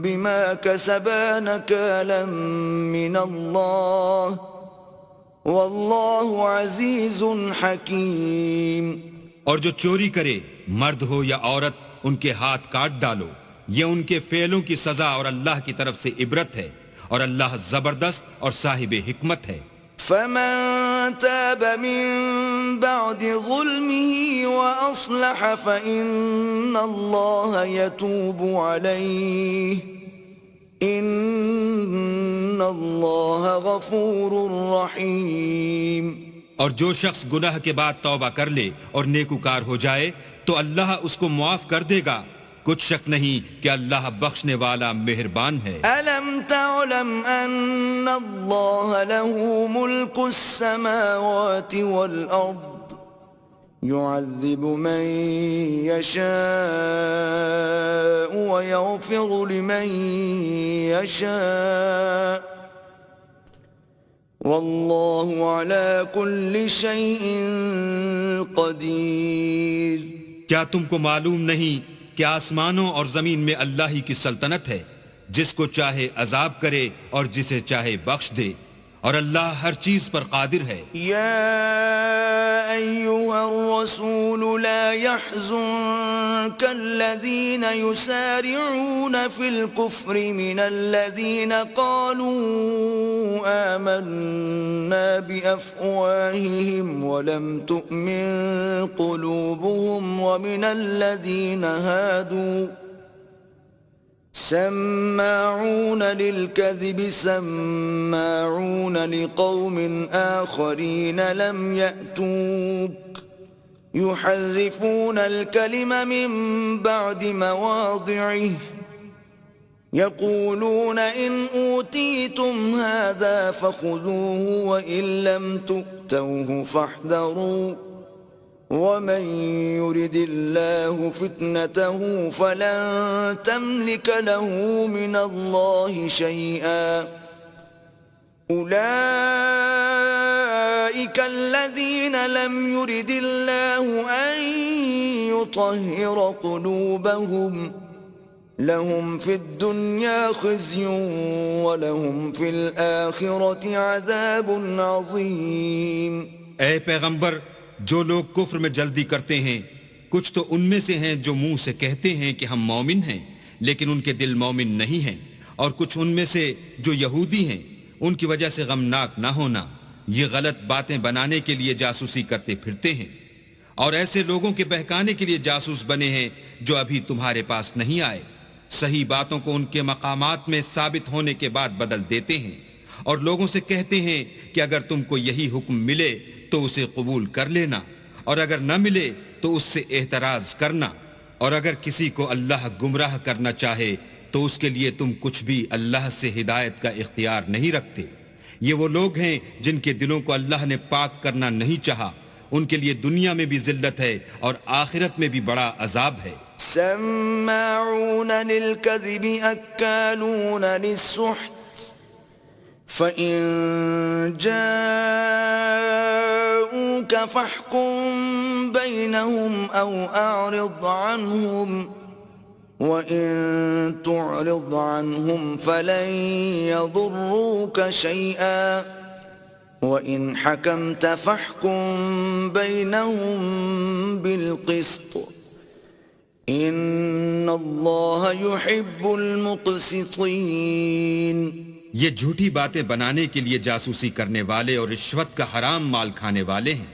بما كسبا نكالا من الله والله عزيز حكيم۔ اور جو چوری کرے، مرد ہو یا عورت، ان کے ہاتھ کاٹ ڈالو، یہ ان کے فعلوں کی سزا اور اللہ کی طرف سے عبرت ہے، اور اللہ زبردست اور صاحب حکمت ہے۔ فمن تاب من بعد ظلمه وأصلح فإن الله يتوب عليه إن الله غفور رحيم۔ اور جو شخص گناہ کے بعد توبہ کر لے اور نیکوکار ہو جائے تو اللہ اس کو معاف کر دے گا، کچھ شک نہیں کہ اللہ بخشنے والا مہربان ہے۔ ألم تعلم أن الله له ملك السماوات والأرض يعذب من يشاء ويغفر لمن يشاء والله على كل شيء قدير۔ کیا تم کو معلوم نہیں کہ آسمانوں اور زمین میں اللہ ہی کی سلطنت ہے، جس کو چاہے عذاب کرے اور جسے چاہے بخش دے، اور اللہ ہر چیز پر قادر ہے. يا أيها الرسول لا يحزنك الذين يسارعون في الكفر من الذين قالوا آمنا بأفواههم ولم تؤمن قلوبهم ومن الذين هادوا سماعون للكذب سماعون لقوم آخرين لم يأتوك يحرفون الكلم من بعد مواضعه يقولون إن أوتيتم هذا فخذوه وإن لم تؤتوه فاحذروا ومن يرد الله فتنته فلن تملك له من الله شيئا أولئك الذين لم يرد الله أن يطهر قلوبهم لهم في الدنيا خزي ولهم في الآخرة عذاب عظيم. اے پیغمبر، جو لوگ کفر میں جلدی کرتے ہیں کچھ تو ان میں سے ہیں جو منہ سے کہتے ہیں کہ ہم مومن ہیں لیکن ان کے دل مومن نہیں ہیں، اور کچھ ان میں سے جو یہودی ہیں ان کی وجہ سے غمناک نہ ہونا، یہ غلط باتیں بنانے کے لیے جاسوسی کرتے پھرتے ہیں، اور ایسے لوگوں کے بہکانے کے لیے جاسوس بنے ہیں جو ابھی تمہارے پاس نہیں آئے، صحیح باتوں کو ان کے مقامات میں ثابت ہونے کے بعد بدل دیتے ہیں، اور لوگوں سے کہتے ہیں کہ اگر تم کو یہی حکم ملے تو اسے قبول کر لینا، اور اگر نہ ملے تو اس سے اعتراض کرنا، اور اگر کسی کو اللہ گمراہ کرنا چاہے تو اس کے لیے تم کچھ بھی اللہ سے ہدایت کا اختیار نہیں رکھتے. یہ وہ لوگ ہیں جن کے دلوں کو اللہ نے پاک کرنا نہیں چاہا، ان کے لیے دنیا میں بھی ذلت ہے اور آخرت میں بھی بڑا عذاب ہے. سماعون للكذب أكالون للسحت فإن جاءوك فاحكم بينهم أو أعرض عنهم وإن تعرض عنهم فلن يضروك شيئا وإن حكمت فاحكم بينهم بالقسط إن الله يحب المقسطين. یہ جھوٹی باتیں بنانے کے لیے جاسوسی کرنے والے اور رشوت کا حرام مال کھانے والے ہیں.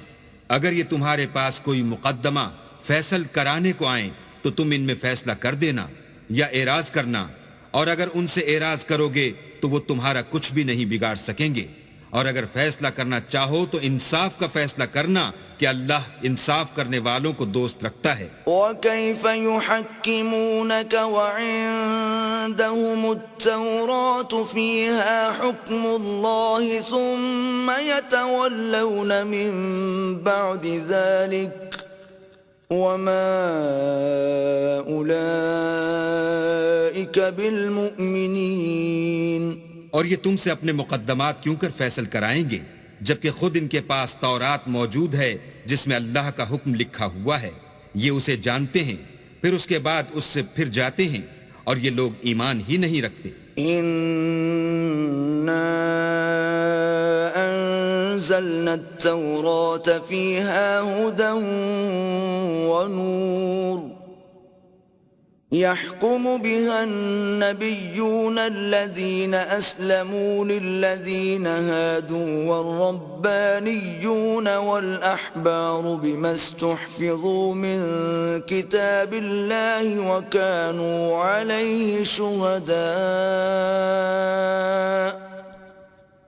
اگر یہ تمہارے پاس کوئی مقدمہ فیصل کرانے کو آئیں تو تم ان میں فیصلہ کر دینا یا اعراض کرنا، اور اگر ان سے اعراض کرو گے تو وہ تمہارا کچھ بھی نہیں بگاڑ سکیں گے، اور اگر فیصلہ کرنا چاہو تو انصاف کا فیصلہ کرنا کہ اللہ انصاف کرنے والوں کو دوست رکھتا ہے. وَكَيْفَ يُحَكِّمُونَكَ وَعِندَهُمُ التَّوْرَاةُ فِيهَا حُكْمُ اللَّهِ ثُمَّ يَتَوَلَّوْنَ مِن بَعْدِ ذَلِكَ وَمَا أُولَئِكَ بِالْمُؤْمِنِينَ. اور یہ تم سے اپنے مقدمات کیوں کر فیصل کرائیں گے جبکہ خود ان کے پاس تورات موجود ہے جس میں اللہ کا حکم لکھا ہوا ہے، یہ اسے جانتے ہیں، پھر اس کے بعد اس سے پھر جاتے ہیں، اور یہ لوگ ایمان ہی نہیں رکھتے. إِنَّا أَنزَلْنَا التَّوْرَاةَ فِيهَا هُدًى وَنُورٌ يحكم بها النبيون الذين أسلموا للذين هادوا والربانيون والأحبار بما استحفظوا من كتاب الله وكانوا عليه شهداء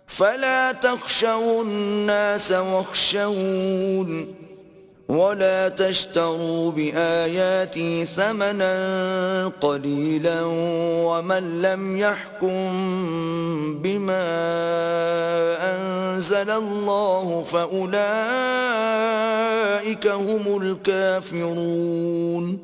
فلا تخشوا الناس واخشون ولا تشتروا بآياتي ثمنا قليلا ومن لم يحكم بما أنزل الله فأولئك هم الكافرون.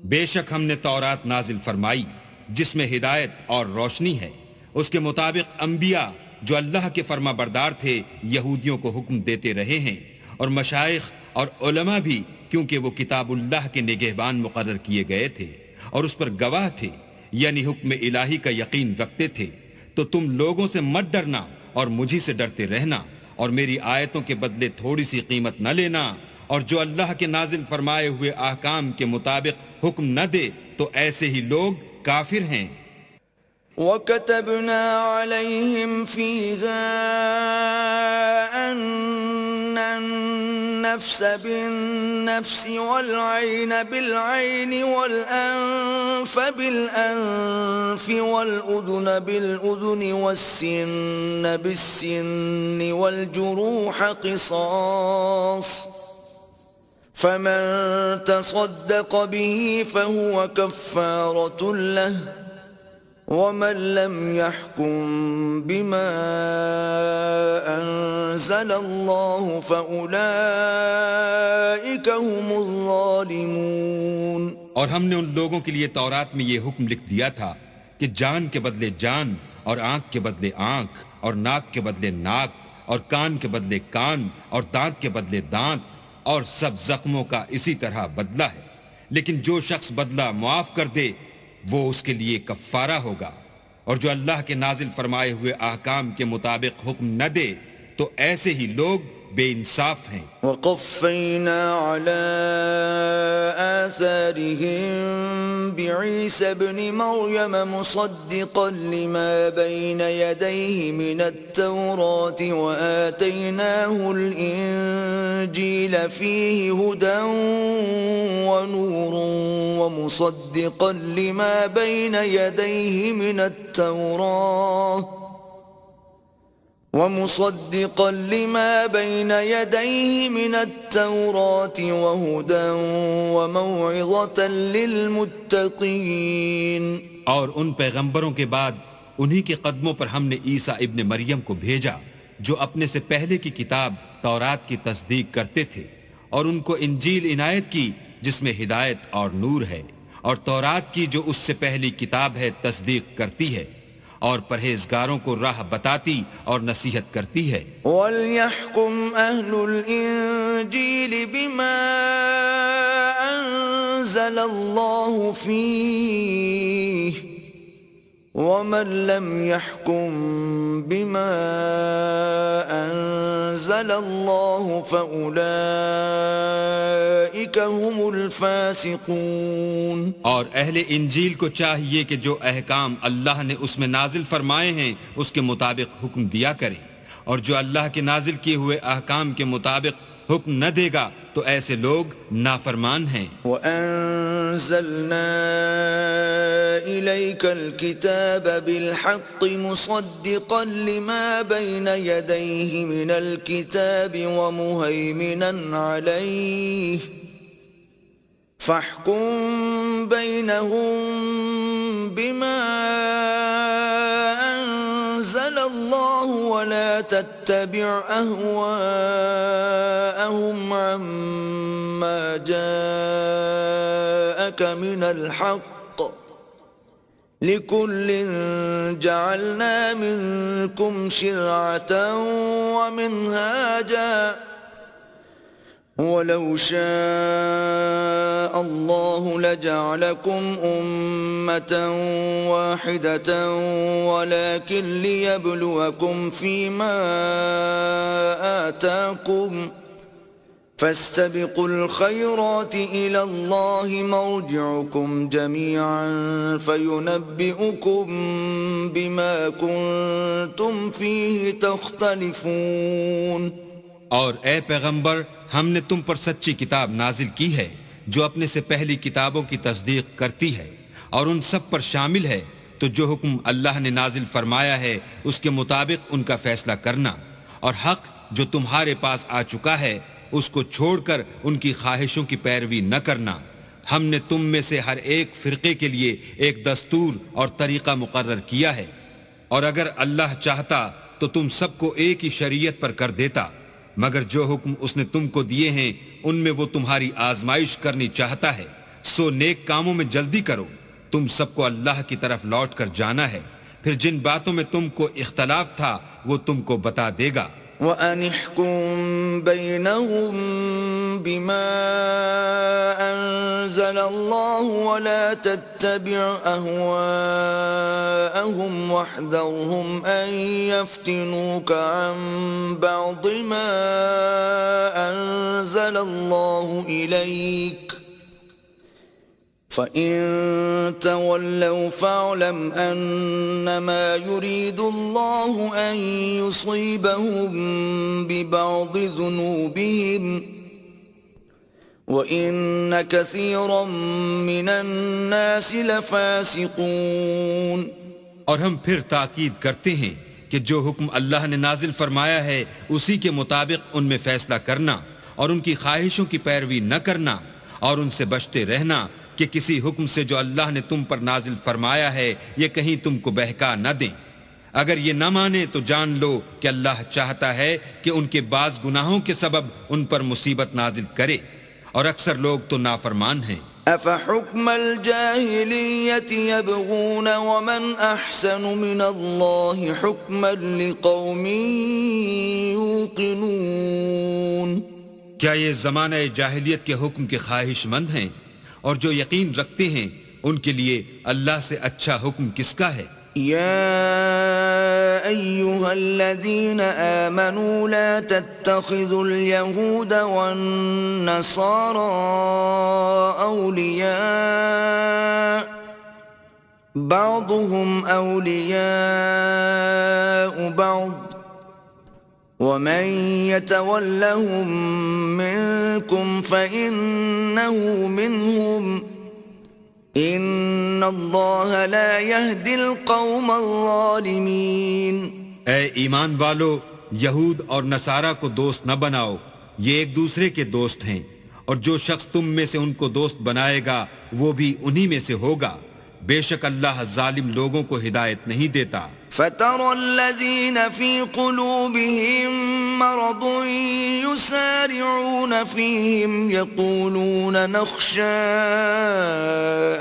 بے شک ہم نے تورات نازل فرمائی جس میں ہدایت اور روشنی ہے، اس کے مطابق انبیاء جو اللہ کے فرما بردار تھے یہودیوں کو حکم دیتے رہے ہیں، اور مشائخ اور علماء بھی، کیونکہ وہ کتاب اللہ کے نگہبان مقرر کیے گئے تھے اور اس پر گواہ تھے، یعنی حکم الہی کا یقین رکھتے تھے. تو تم لوگوں سے مت ڈرنا اور مجھی سے ڈرتے رہنا اور میری آیتوں کے بدلے تھوڑی سی قیمت نہ لینا اور جو اللہ کے نازل فرمائے ہوئے احکام کے مطابق حکم نہ دے تو ایسے ہی لوگ کافر ہیں۔ وَكَتَبْنَا عَلَيْهِمْ فِيهَا أَنَّ النَّفْسَ بِالنَّفْسِ وَالْعَيْنَ بِالْعَيْنِ وَالْأَنفَ بِالْأَنفِ وَالْأُذُنَ بِالْأُذُنِ وَالسِّنَّ بِالسِّنِّ وَالْجُرُوحَ قِصَاصٌ فَمَن تَصَدَّقَ بِهِ فَهُوَ كَفَّارَةٌ لَهُ وَمَن لَّمْ يَحْكُم بِمَا أَنزَلَ اللَّهُ فَأُولَٰئِكَ هُمُ الظَّالِمُونَ۔ اور ہم نے ان لوگوں کے لیے تورات میں یہ حکم لکھ دیا تھا کہ جان کے بدلے جان اور آنکھ کے بدلے آنکھ اور ناک کے بدلے ناک اور کان کے بدلے کان اور دانت کے بدلے دانت اور سب زخموں کا اسی طرح بدلہ ہے، لیکن جو شخص بدلہ معاف کر دے وہ اس کے لیے کفارہ ہوگا، اور جو اللہ کے نازل فرمائے ہوئے احکام کے مطابق حکم نہ دے تو ایسے ہی لوگ بے انصاف ہیں۔ وَقَفَّيْنَا عَلَىٰ آثَارِهِم بِعِيسَى ابْنِ مَرْيَمَ مُصَدِّقًا لِّمَا بَيْنَ يَدَيْهِ مِنَ التَّوْرَاةِ وَآتَيْنَاهُ الْإِنجِيلَ فِيهِ هُدًى وَنُورٌ وَمُصَدِّقًا لِّمَا بَيْنَ يَدَيْهِ مِنَ التَّوْرَاةِ وَهُدًى وَمَوْعِظَةً لِّلْمُتَّقِينَ۔ اور ان پیغمبروں کے بعد انہی کے قدموں پر ہم نے عیسیٰ ابن مریم کو بھیجا جو اپنے سے پہلے کی کتاب تورات کی تصدیق کرتے تھے، اور ان کو انجیل عنایت کی جس میں ہدایت اور نور ہے، اور تورات کی جو اس سے پہلی کتاب ہے تصدیق کرتی ہے اور پرہیزگاروں کو راہ بتاتی اور نصیحت کرتی ہے۔ وَلْيَحْكُمْ أَهْلُ الْإِنجِيلِ بِمَا أَنزَلَ اللَّهُ فِيهِ وَمَن لَّمْ يَحْكُم بِمَا أَنزَلَ اللَّهُ فَأُولَٰئِكَ هُمُ الْفَاسِقُونَ۔ اور اہل انجیل کو چاہیے کہ جو احکام اللہ نے اس میں نازل فرمائے ہیں اس کے مطابق حکم دیا کریں، اور جو اللہ کے نازل کیے ہوئے احکام کے مطابق حکم نہ دے گا تو ایسے لوگ نافرمان ہیں۔ وَأَنزَلْنَا إِلَيْكَ الْكِتَابَ بِالْحَقِّ مُصَدِّقًا لِّمَا بَيْنَ يَدَيْهِ مِنَ الْكِتَابِ وَمُهَيْمِنًا عَلَيْهِ فَاحْكُم بَيْنَهُم بِمَا أَنزَلَ اللَّهُ وَلَا تَتَّبِعْ أَهْوَاءَهُمْ عَمَّا جَاءَكَ مِنَ الْحَقِّ لِكُلٍّ جَعَلْنَا مِنكُمْ شِرْعَةً وَمِنْهَاجًا وَلَوْ شَاءَ اللَّهُ لَجَعَلَكُمْ أُمَّةً وَاحِدَةً وَلَكِنْ لِيَبْلُوَكُمْ فِيمَا آتَاكُمْ فَاسْتَبِقُوا الْخَيْرَاتِ إِلَى اللَّهِ مَرْجِعُكُمْ جَمِيعًا فَيُنَبِّئُكُم بِمَا كُنتُمْ فِيهِ تَخْتَلِفُونَ۔ اور اے پیغمبر، ہم نے تم پر سچی کتاب نازل کی ہے جو اپنے سے پہلی کتابوں کی تصدیق کرتی ہے اور ان سب پر شامل ہے، تو جو حکم اللہ نے نازل فرمایا ہے اس کے مطابق ان کا فیصلہ کرنا، اور حق جو تمہارے پاس آ چکا ہے اس کو چھوڑ کر ان کی خواہشوں کی پیروی نہ کرنا۔ ہم نے تم میں سے ہر ایک فرقے کے لیے ایک دستور اور طریقہ مقرر کیا ہے، اور اگر اللہ چاہتا تو تم سب کو ایک ہی شریعت پر کر دیتا، مگر جو حکم اس نے تم کو دیے ہیں ان میں وہ تمہاری آزمائش کرنی چاہتا ہے، سو نیک کاموں میں جلدی کرو، تم سب کو اللہ کی طرف لوٹ کر جانا ہے، پھر جن باتوں میں تم کو اختلاف تھا وہ تم کو بتا دے گا۔ وَأَنِ احْكُم بَيْنَهُم بِمَا أَنزَلَ اللَّهُ وَلَا تَتَّبِعْ أَهْوَاءَهُمْ وَاحْذَرْهُمْ أَن يَفْتِنُوكَ عَن بَعْضِ مَا أَنزَلَ اللَّهُ إِلَيْكَ فَإِن تَوَلَّوْا فَاعْلَمْ أَنَّمَا يُرِيدُ اللَّهُ أَن يُصِيبَهُم بِبَعْضِ ذُنُوبِهِمْ وَإِنَّ كَثِيرًا مِّنَ النَّاسِ لَفَاسِقُونَ۔ اور ہم پھر تاکید کرتے ہیں کہ جو حکم اللہ نے نازل فرمایا ہے اسی کے مطابق ان میں فیصلہ کرنا اور ان کی خواہشوں کی پیروی نہ کرنا اور ان سے بچتے رہنا کہ کسی حکم سے جو اللہ نے تم پر نازل فرمایا ہے یہ کہیں تم کو بہکا نہ دیں۔ اگر یہ نہ مانے تو جان لو کہ اللہ چاہتا ہے کہ ان کے بعض گناہوں کے سبب ان پر مصیبت نازل کرے، اور اکثر لوگ تو نافرمان ہیں۔ أَفَحُكْمَ الْجَاهِلِيَّةِ يَبْغُونَ وَمَنْ أَحْسَنُ مِنَ اللَّهِ حُكْمًا لِقَوْمٍ يُوقِنُونَ۔ کیا یہ زمانہ جاہلیت کے حکم کے خواہش مند ہیں؟ اور جو یقین رکھتے ہیں ان کے لیے اللہ سے اچھا حکم کس کا ہے؟ يا أيها الذين آمنوا لا تتخذوا اليهود والنصارى أولياء بعضهم أولياء بعض ومن يتولهم منكم فإنه منهم ان اللہ لا يهدي القوم الظالمین۔ اے ایمان والو، یہود اور نصارہ کو دوست نہ بناؤ، یہ ایک دوسرے کے دوست ہیں، اور جو شخص تم میں سے ان کو دوست بنائے گا وہ بھی انہی میں سے ہوگا، بے شک اللہ ظالم لوگوں کو ہدایت نہیں دیتا۔ فَتَرَى الَّذِينَ فِي قُلُوبِهِم مَّرَضٌ يُسَارِعُونَ فِيهِمْ يَقُولُونَ نَخْشَىٰ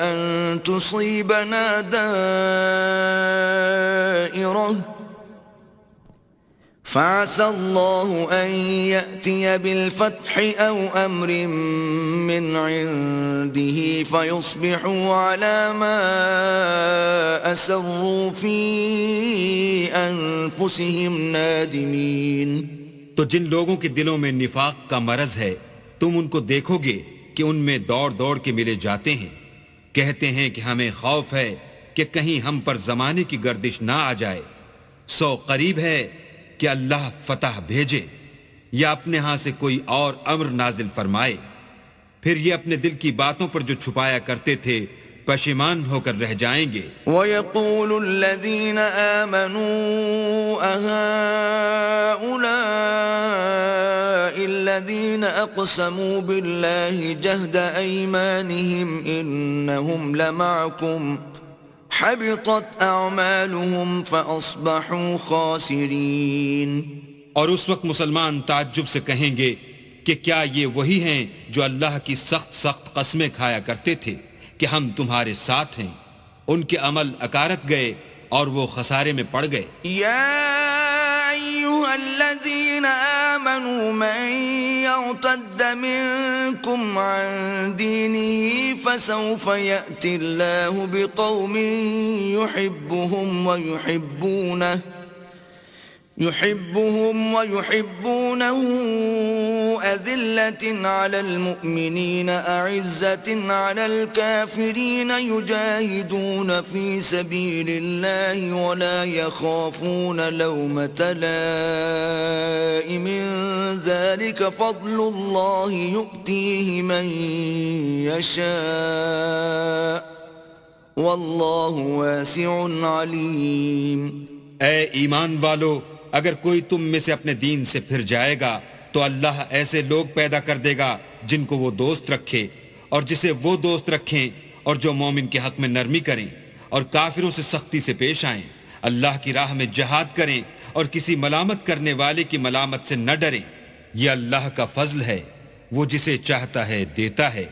أَن تُصِيبَنَا دَائِرَةٌ فَعَسَى اللَّهُ أَن يَأْتِيَ بِالْفَتْحِ أَوْ أَمْرٍ مِّنْ عِندِهِ فَيُصْبِحُوا عَلَى مَا أَسَرُّوا فِي أَنفُسِهِمْ نَادِمِينَ۔ تو جن لوگوں کے دلوں میں نفاق کا مرض ہے تم ان کو دیکھو گے کہ ان میں دوڑ دوڑ کے ملے جاتے ہیں، کہتے ہیں کہ ہمیں خوف ہے کہ کہیں ہم پر زمانے کی گردش نہ آ جائے، سو قریب ہے کہ اللہ فتح بھیجے یا اپنے ہاں سے کوئی اور امر نازل فرمائے، پھر یہ اپنے دل کی باتوں پر جو چھپایا کرتے تھے پشیمان ہو کر رہ جائیں گے۔ وَيَقُولُ الَّذِينَ آمَنُوا أَهَٰؤُلَاءِ الَّذِينَ أَقْسَمُوا بِاللَّهِ جَهْدَ أَيْمَانِهِمْ إِنَّهُمْ لَمَعَكُمْ حَبِطَتْ أَعْمَالُهُمْ فَأَصْبَحُوا خَاسِرِينَ۔ اور اس وقت مسلمان تعجب سے کہیں گے کہ کیا یہ وہی ہیں جو اللہ کی سخت سخت قسمیں کھایا کرتے تھے کہ ہم تمہارے ساتھ ہیں، ان کے عمل اکارک گئے اور وہ خسارے میں پڑ گئے۔ یا ایھا الذین آمنوا من یرتد منکم عن دینه فسوف یأتی اللہ بقوم يحبهم ويحبونه أذلة على المؤمنين أعزة على الكافرين يجاهدون في سبيل الله ولا يخافون لومة لائم ذلك فضل الله يؤتيه من يشاء والله واسع عليم۔ اے ایمان والو، اگر کوئی تم میں سے اپنے دین سے پھر جائے گا تو اللہ ایسے لوگ پیدا کر دے گا جن کو وہ دوست رکھے اور جسے وہ دوست رکھیں، اور جو مومن کے حق میں نرمی کریں اور کافروں سے سختی سے پیش آئیں، اللہ کی راہ میں جہاد کریں اور کسی ملامت کرنے والے کی ملامت سے نہ ڈریں۔ یہ اللہ کا فضل ہے، وہ جسے چاہتا ہے دیتا ہے،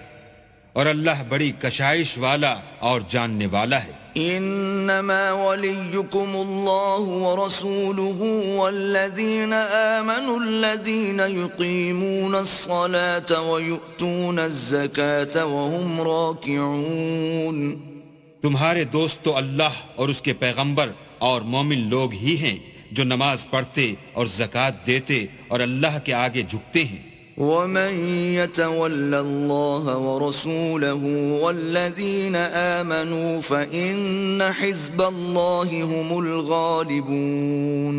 اور اللہ بڑی کشائش والا اور جاننے والا ہے۔ إنما وليكم الله ورسوله والذين آمنوا الذين يقيمون الصلاة ويؤتون الزكاة وهم راكعون. تمہارے دوست تو اللہ اور اس کے پیغمبر اور مومن لوگ ہی ہیں جو نماز پڑھتے اور زکوٰۃ دیتے اور اللہ کے آگے جھکتے ہیں. ومن يتول الله ورسوله والذين آمنوا فإن حزب الله هم الغالبون.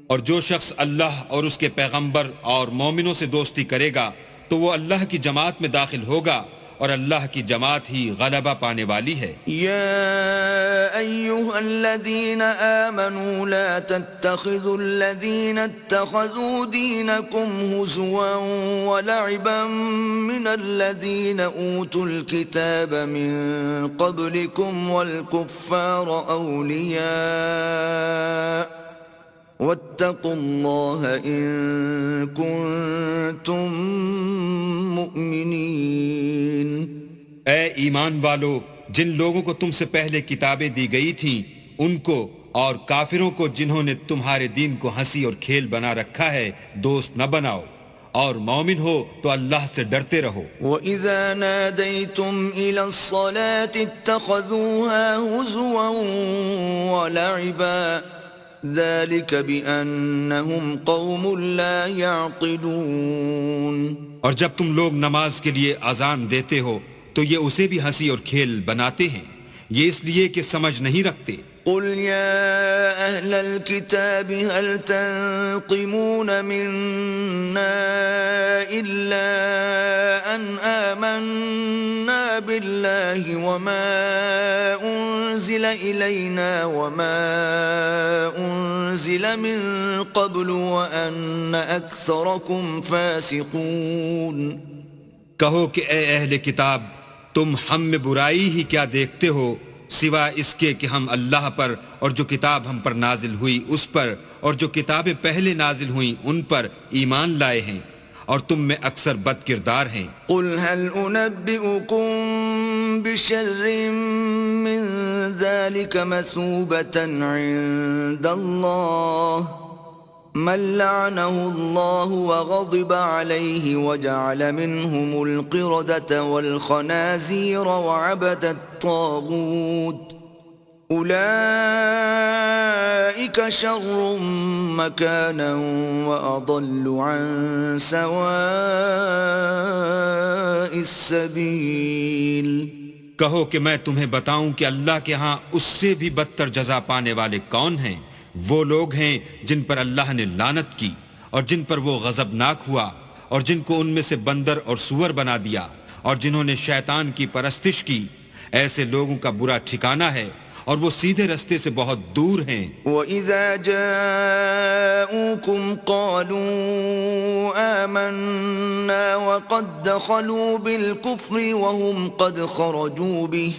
اور جو شخص اللہ اور اس کے پیغمبر اور مومنوں سے دوستی کرے گا تو وہ اللہ کی جماعت میں داخل ہوگا اور اللہ کی جماعت ہی غلبہ پانے والی ہے. يا أيها الذين آمنوا لا تتخذوا الذين اتخذوا دينكم هزوا ولعبا من الذين أوتوا الكتاب من قبلكم والكفار أولياء واتقوا الله إن كنتم مؤمنين. اے ایمان والو، جن لوگوں کو تم سے پہلے کتابیں دی گئی تھیں ان کو اور کافروں کو جنہوں نے تمہارے دین کو ہنسی اور کھیل بنا رکھا ہے دوست نہ بناؤ، اور مومن ہو تو اللہ سے ڈرتے رہو. وَإِذَا نَادَيْتُمْ إِلَى الصَّلَاةِ اتَّخَذُوهَا هُزُوًا وَلَعِبًا ذَلِكَ بِأَنَّهُمْ قَوْمٌ لَا يَعْقِلُونَ. اور جب تم لوگ نماز کے لیے اذان دیتے ہو تو یہ اسے بھی ہنسی اور کھیل بناتے ہیں، یہ اس لیے کہ سمجھ نہیں رکھتے. قل يا أهل الكتاب هل تنقمون منا إلا أن آمنا بالله وما أنزل إلينا وما أنزل من قبل وأن أكثركم فاسقون. کہو کہ اے اہل کتاب، تم ہم میں برائی ہی کیا دیکھتے ہو سوائے اس کے کہ ہم اللہ پر اور جو کتاب ہم پر نازل ہوئی اس پر اور جو کتابیں پہلے نازل ہوئیں ان پر ایمان لائے ہیں، اور تم میں اکثر بد کردار ہیں. قل هل أنبئكم بشر من ذلك مثوبة عند الله من لعنه الله وغضب عليه وجعل منهم القردة والخنازير وعبد الطاغوت أولئك شر مكانا وأضل عن سواء السبيل. کہو کہ میں تمہیں بتاؤں کہ اللہ کے ہاں اس سے بھی بدتر جزا پانے والے کون ہیں؟ وہ لوگ ہیں جن پر اللہ نے لعنت کی اور جن پر وہ غضبناک ہوا اور جن کو ان میں سے بندر اور سور بنا دیا اور جنہوں نے شیطان کی پرستش کی. ایسے لوگوں کا برا ٹھکانہ ہے اور وہ سیدھے رستے سے بہت دور ہیں. وَإِذَا جَاءُوكُمْ قَالُوا آمَنَّا وَقَدْ دَخَلُوا بِالْكُفْرِ وَهُمْ قَدْ خَرَجُوا بِهِ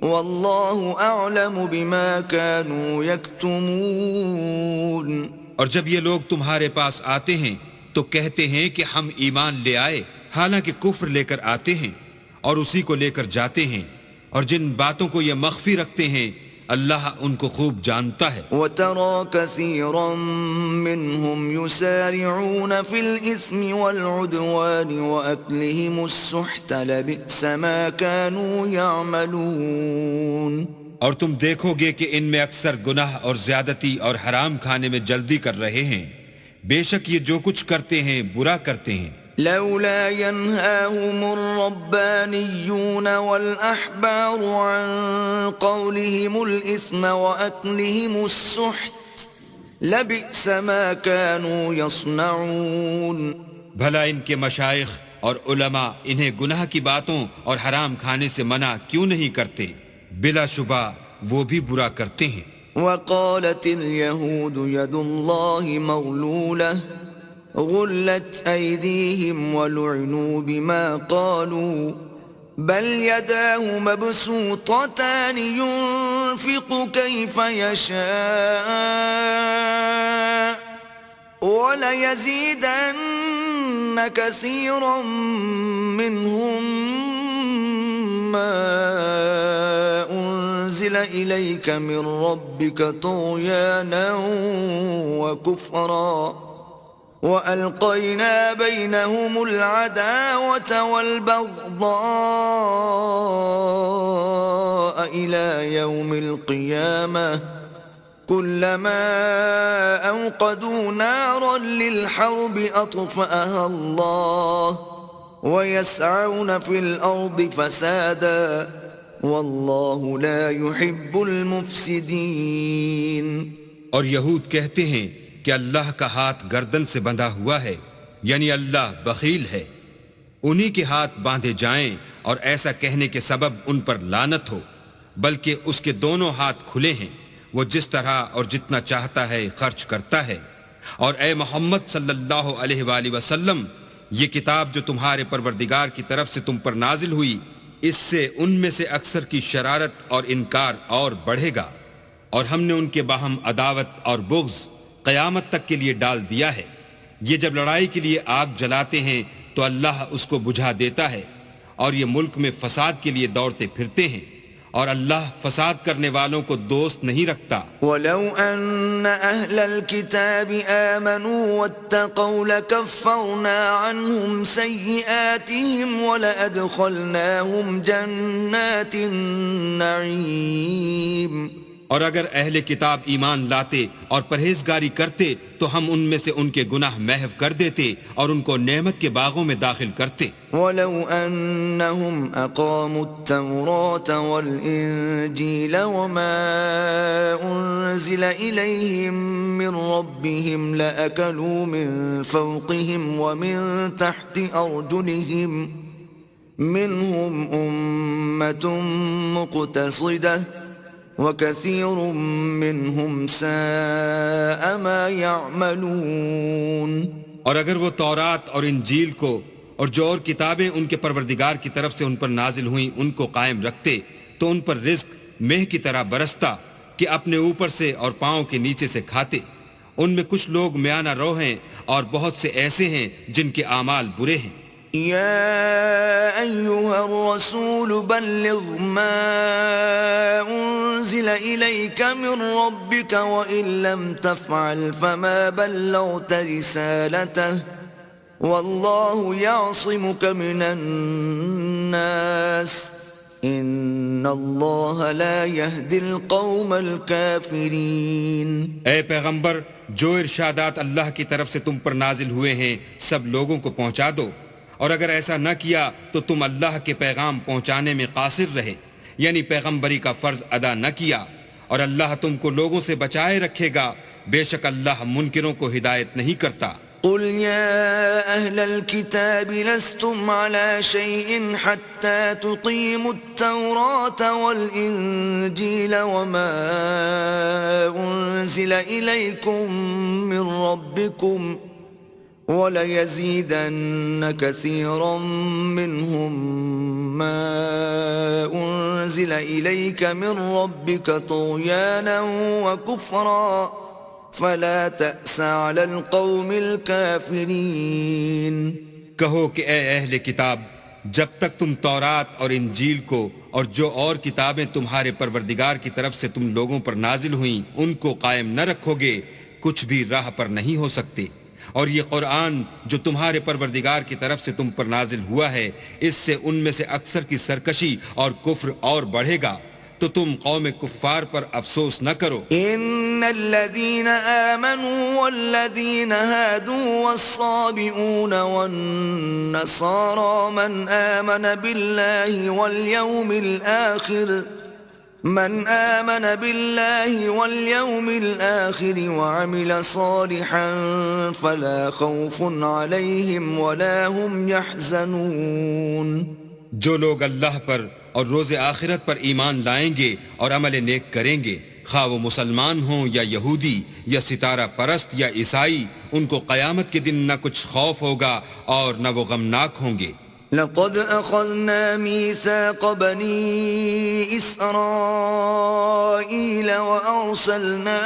وَاللَّهُ أَعْلَمُ بِمَا كَانُوا يَكْتُمُونَ. اور جب یہ لوگ تمہارے پاس آتے ہیں تو کہتے ہیں کہ ہم ایمان لے آئے، حالانکہ کفر لے کر آتے ہیں اور اسی کو لے کر جاتے ہیں، اور جن باتوں کو یہ مخفی رکھتے ہیں اللہ ان کو خوب جانتا ہے. وَتَرَى كَثِيرًا مِّنْهُمْ يُسَارِعُونَ فِي الْإِثْمِ وَالْعُدْوَانِ وَأَكْلِهِمُ السُّحْتَ لَبِئْسَ مَا كَانُوا يَعْمَلُونَ. اور تم دیکھو گے کہ ان میں اکثر گناہ اور زیادتی اور حرام کھانے میں جلدی کر رہے ہیں، بے شک یہ جو کچھ کرتے ہیں برا کرتے ہیں. لولا ينهاهم الربانيون والأحبار عن قولهم الإثم وأكلهم السحت لبئس ما كانوا يصنعون. بھلا ان کے مشائخ اور علماء انہیں گناہ کی باتوں اور حرام کھانے سے منع کیوں نہیں کرتے؟ بلا شبہ وہ بھی برا کرتے ہیں. وقالت اليهود يد الله مغلولة غلت أيديهم ولعنوا بما قالوا بل يداه مبسوطتان ينفق كيف يشاء وليزيدن كثيرا منهم ما أنزل أنزل إليك من ربك طغيانا وكفرا وألقينا بينهم العداوة والبغضاء إلى يوم القيامة كلما أوقدوا نارا للحرب أطفأها الله ويسعون في الأرض فسادا والله لا يحب المفسدين. اور یہود کہتے ہیں کہ اللہ کا ہاتھ گردن سے بندھا ہوا ہے، یعنی اللہ بخیل ہے، انہی کے ہاتھ باندھے جائیں اور ایسا کہنے کے سبب ان پر لعنت ہو، بلکہ اس کے دونوں ہاتھ کھلے ہیں، وہ جس طرح اور جتنا چاہتا ہے خرچ کرتا ہے. اور اے محمد صلی اللہ علیہ وآلہ وسلم، یہ کتاب جو تمہارے پروردگار کی طرف سے تم پر نازل ہوئی، اس سے ان میں سے اکثر کی شرارت اور انکار اور بڑھے گا، اور ہم نے ان کے باہم عداوت اور بغض قیامت تک کے لیے ڈال دیا ہے. یہ جب لڑائی کے لیے آگ جلاتے ہیں تو اللہ اس کو بجھا دیتا ہے، اور یہ ملک میں فساد کے لیے دوڑتے پھرتے ہیں، اور اللہ فساد کرنے والوں کو دوست نہیں رکھتا. وَلَوْ أَنَّ أَهْلَ الْكِتَابِ آمَنُوا وَاتَّقَوْا لَكَفَّرْنَا عَنْهُمْ سَيِّئَاتِهِمْ وَلَأَدْخَلْنَاهُمْ جَنَّاتِ النَّعِيمِ. اور اگر اہل کتاب ایمان لاتے اور پرہیزگاری کرتے تو ہم ان میں سے ان کے گناہ محو کر دیتے اور ان کو نعمت کے باغوں میں داخل کرتے. وَلَوْ أَنَّهُمْ أَقَامُوا التَّوْرَاةَ وَالْإِنْجِيلَ وَمَا أُنْزِلَ إِلَيْهِمْ مِنْ رَبِّهِمْ لَأَكَلُوا مِنْ فَوْقِهِمْ وَمِنْ تَحْتِ أَرْجُلِهِمْ مِنْهُمْ أُمَّةٌ مُقْتَصِدَةٌ وَكَثِيرٌ مِّنْهُمْ سَاءَ مَا يَعْمَلُونَ. اور اگر وہ تورات اور انجیل کو اور جو اور کتابیں ان کے پروردگار کی طرف سے ان پر نازل ہوئیں ان کو قائم رکھتے تو ان پر رزق مہ کی طرح برستا کہ اپنے اوپر سے اور پاؤں کے نیچے سے کھاتے. ان میں کچھ لوگ میانہ رو ہیں اور بہت سے ایسے ہیں جن کے اعمال برے ہیں. يا أيها الرسول بلغ ما أنزل إليك من ربك وإن لم تفعل فما بلغت رسالته والله يعصمك من الناس إن الله لا يهدي القوم الكافرين. اے پیغمبر، جو ارشادات اللہ کی طرف سے تم پر نازل ہوئے ہیں سب لوگوں کو پہنچا دو، اور اگر ایسا نہ کیا تو تم اللہ کے پیغام پہنچانے میں قاصر رہے، یعنی پیغمبری کا فرض ادا نہ کیا، اور اللہ تم کو لوگوں سے بچائے رکھے گا، بے شک اللہ منکروں کو ہدایت نہیں کرتا. قل يا أهل الكتاب لستم على شيء حتى تقيموا التوراة والإنجيل وما أنزل إليكم من ربكم وَلَيَزِيدَنَّ كَثِيرًا مِّنْهُمْ مَا أُنزِلَ إِلَيْكَ مِنْ رَبِّكَ طُغْيَانًا وَكُفْرًا فَلَا تَأْسَ عَلَى الْقَوْمِ الْكَافِرِينَ. کہو کہ اے اہل کتاب، جب تک تم تورات اور انجیل کو اور جو اور کتابیں تمہارے پروردگار کی طرف سے تم لوگوں پر نازل ہوئیں ان کو قائم نہ رکھو گے، کچھ بھی راہ پر نہیں ہو سکتے. اور یہ قرآن جو تمہارے پروردگار کی طرف سے تم پر نازل ہوا ہے، اس سے ان میں سے اکثر کی سرکشی اور کفر اور بڑھے گا، تو تم قوم کفار پر افسوس نہ کرو. ان الذين آمنوا والذين هادوا والصابئون والنصارى من آمن بالله واليوم الآخر وعمل صالحا فلا خوف عليهم ولا هم يحزنون. جو لوگ اللہ پر اور روز آخرت پر ایمان لائیں گے اور عمل نیک کریں گے، خواہ وہ مسلمان ہوں یا یہودی یا ستارہ پرست یا عیسائی، ان کو قیامت کے دن نہ کچھ خوف ہوگا اور نہ وہ غمناک ہوں گے. لقد أخذنا ميثاق بني إسرائيل وأرسلنا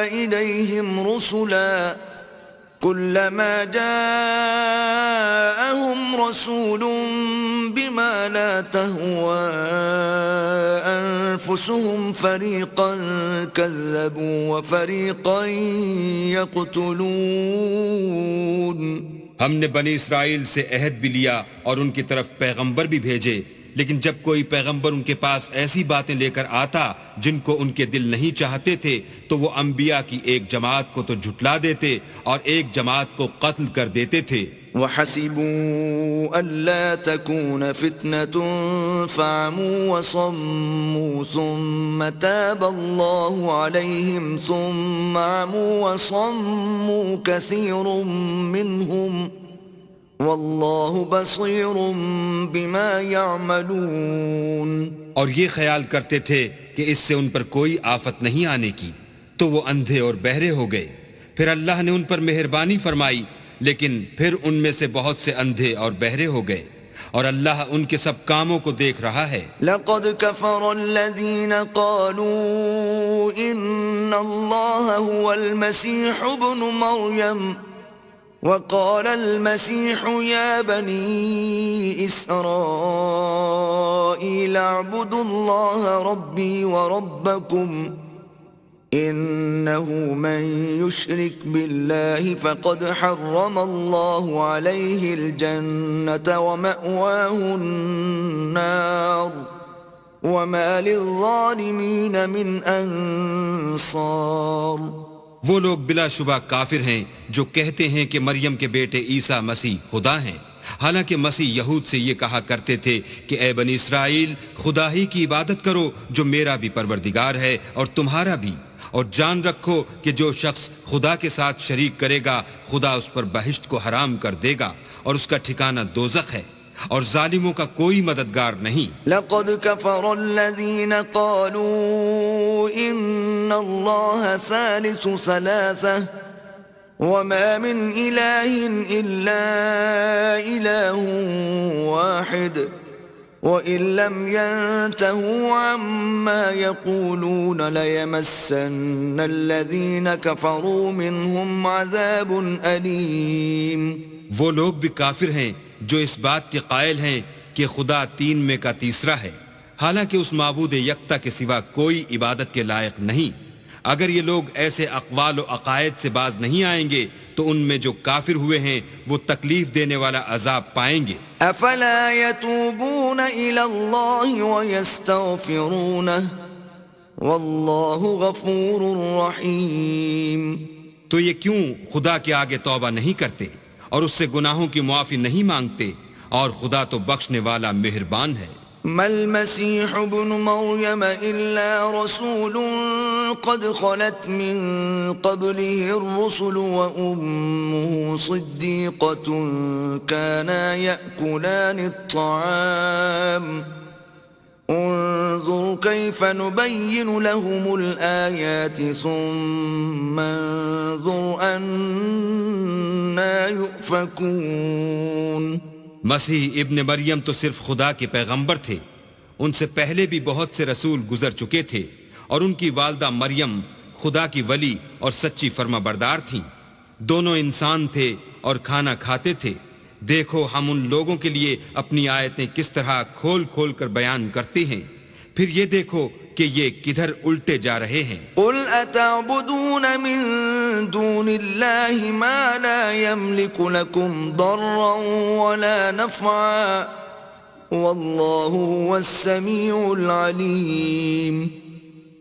إليهم رسلا كلما جاءهم رسول بما لا تهوى أنفسهم فريقا كذبوا وفريقا يقتلون ہم نے بنی اسرائیل سے عہد بھی لیا اور ان کی طرف پیغمبر بھی بھیجے، لیکن جب کوئی پیغمبر ان کے پاس ایسی باتیں لے کر آتا جن کو ان کے دل نہیں چاہتے تھے تو وہ انبیاء کی ایک جماعت کو تو جھٹلا دیتے اور ایک جماعت کو قتل کر دیتے تھے۔ وحسبوا ألا تكون فتنة فعموا وصموا ثم تاب الله عليهم ثم عموا وصموا كثير منهم والله بصير بما يعملون۔ اور یہ خیال کرتے تھے کہ اس سے ان پر کوئی آفت نہیں آنے کی، تو وہ اندھے اور بہرے ہو گئے، پھر اللہ نے ان پر مہربانی فرمائی، لیکن پھر ان میں سے بہت سے اندھے اور بہرے ہو گئے، اور اللہ ان کے سب کاموں کو دیکھ رہا ہے۔ لقد كفر الذين قالوا إن الله هو المسيح ابن مريم وقال المسيح يا بني إسرائيل اعبدوا الله ربي وربكم إنه من يشرك بالله فقد حرم الله عليه الجنة ومأواه النار وما للظالمين من أنصار۔ وہ لوگ بلا شبہ کافر ہیں جو کہتے ہیں کہ مریم کے بیٹے عیسیٰ مسیح خدا ہیں، حالانکہ مسیح یہود سے یہ کہا کرتے تھے کہ اے بنی اسرائیل خدا ہی کی عبادت کرو جو میرا بھی پروردگار ہے اور تمہارا بھی، اور جان رکھو کہ جو شخص خدا کے ساتھ شریک کرے گا خدا اس پر بہشت کو حرام کر دے گا اور اس کا ٹھکانہ دوزخ ہے، اور ظالموں کا کوئی مددگار نہیں۔ لقد كفر الذين قالوا إن الله ثالث ثلاثة وما من إله إلا إله واحد وإن لم ينتهوا عما يقولون ليمسن الذين كفروا منهم عذاب أليم۔ وہ لوگ بھی کافر ہیں جو اس بات کے قائل ہیں کہ خدا تین میں کا تیسرا ہے، حالانکہ اس معبود یکتا کے سوا کوئی عبادت کے لائق نہیں۔ اگر یہ لوگ ایسے اقوال و عقائد سے باز نہیں آئیں گے تو ان میں جو کافر ہوئے ہیں وہ تکلیف دینے والا عذاب پائیں گے۔ افلا يتوبون الى الله ويستغفرونه والله غفور رحيم۔ تو یہ کیوں خدا کے آگے توبہ نہیں کرتے اور اس سے گناہوں کی معافی نہیں مانگتے، اور خدا تو بخشنے والا مہربان ہے۔ ما المسيح ابن مريم إلا رسول قد خلت من قبله الرسل وأمه صديقة كانا يأكلان الطعام انظر كيف نبين لهم الآيات ثم انظر أنا يؤفكون۔ مسیح ابن مریم تو صرف خدا کے پیغمبر تھے، ان سے پہلے بھی بہت سے رسول گزر چکے تھے، اور ان کی والدہ مریم خدا کی ولی اور سچی فرما بردار تھیں، دونوں انسان تھے اور کھانا کھاتے تھے۔ دیکھو ہم ان لوگوں کے لیے اپنی آیتیں کس طرح کھول کھول کر بیان کرتے ہیں، پھر یہ دیکھو کہ یہ کدھر الٹے جا رہے ہیں۔ قل اتعبدون من دون اللہ ما لا يملك لكم ضرا ولا نفعا واللہ هو السمیع العلیم۔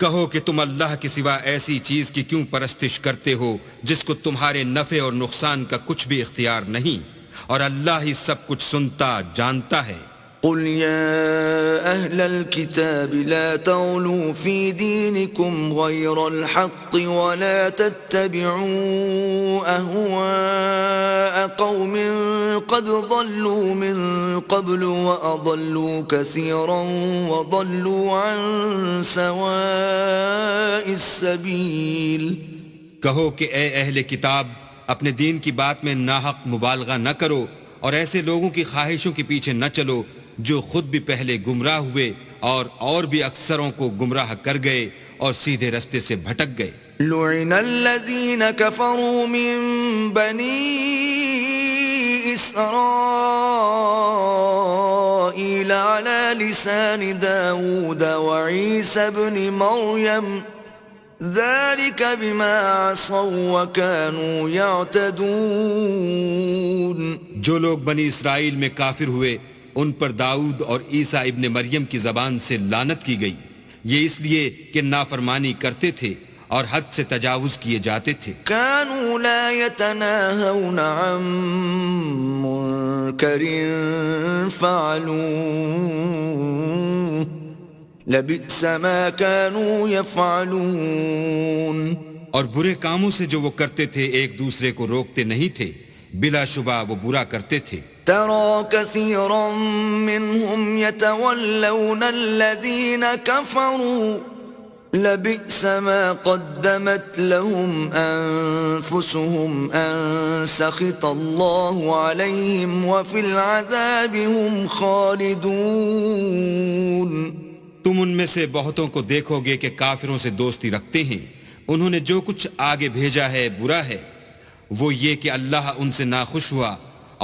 کہو کہ تم اللہ کے سوا ایسی چیز کی کیوں پرستش کرتے ہو جس کو تمہارے نفع اور نقصان کا کچھ بھی اختیار نہیں، اور اللہ ہی سب کچھ سنتا جانتا ہے۔ قل يا أهل الكتاب لا تغلوا في دينكم غير الحق ولا تتبعوا أهواء قوم قد ضلوا من قبل وأضلوا كثيرا وضلوا عن سواء السبيل۔ کہو کہ اے اہل کتاب اپنے دین کی بات میں ناحق مبالغہ نہ کرو اور ایسے لوگوں کی خواہشوں کے پیچھے نہ چلو جو خود بھی پہلے گمراہ ہوئے اور بھی اکثروں کو گمراہ کر گئے اور سیدھے رستے سے بھٹک گئے۔ لعن الذین کفروا من بنی اسرائیل إسرائيل على لسان داود وعيسى بن مريم ذلك بما عصوا وكانوا يعتدون. جو لوگ بنی اسرائیل میں کافر ہوئے ان پر داؤد اور عیسیٰ ابن مریم کی زبان سے لعنت کی گئی، یہ اس لیے کہ نافرمانی کرتے تھے اور حد سے تجاوز کیے جاتے تھے. كانوا لا يتناهون عن منكر فعلوه لبئس ما كانوا يفعلون. اور برے کاموں سے جو وہ کرتے تھے ایک دوسرے کو روکتے نہیں تھے، بلا شبہ وہ برا کرتے تھے. ترى كثيرا منهم يتولون الذين كفروا لبئس ما قدمت لهم أنفسهم أن سخط الله عليهم وفي العذاب هم خالدون. تم ان میں سے بہتوں کو دیکھو گے کہ کافروں سے دوستی رکھتے ہیں، انہوں نے جو کچھ آگے بھیجا ہے برا ہے، وہ یہ کہ اللہ ان سے ناخوش ہوا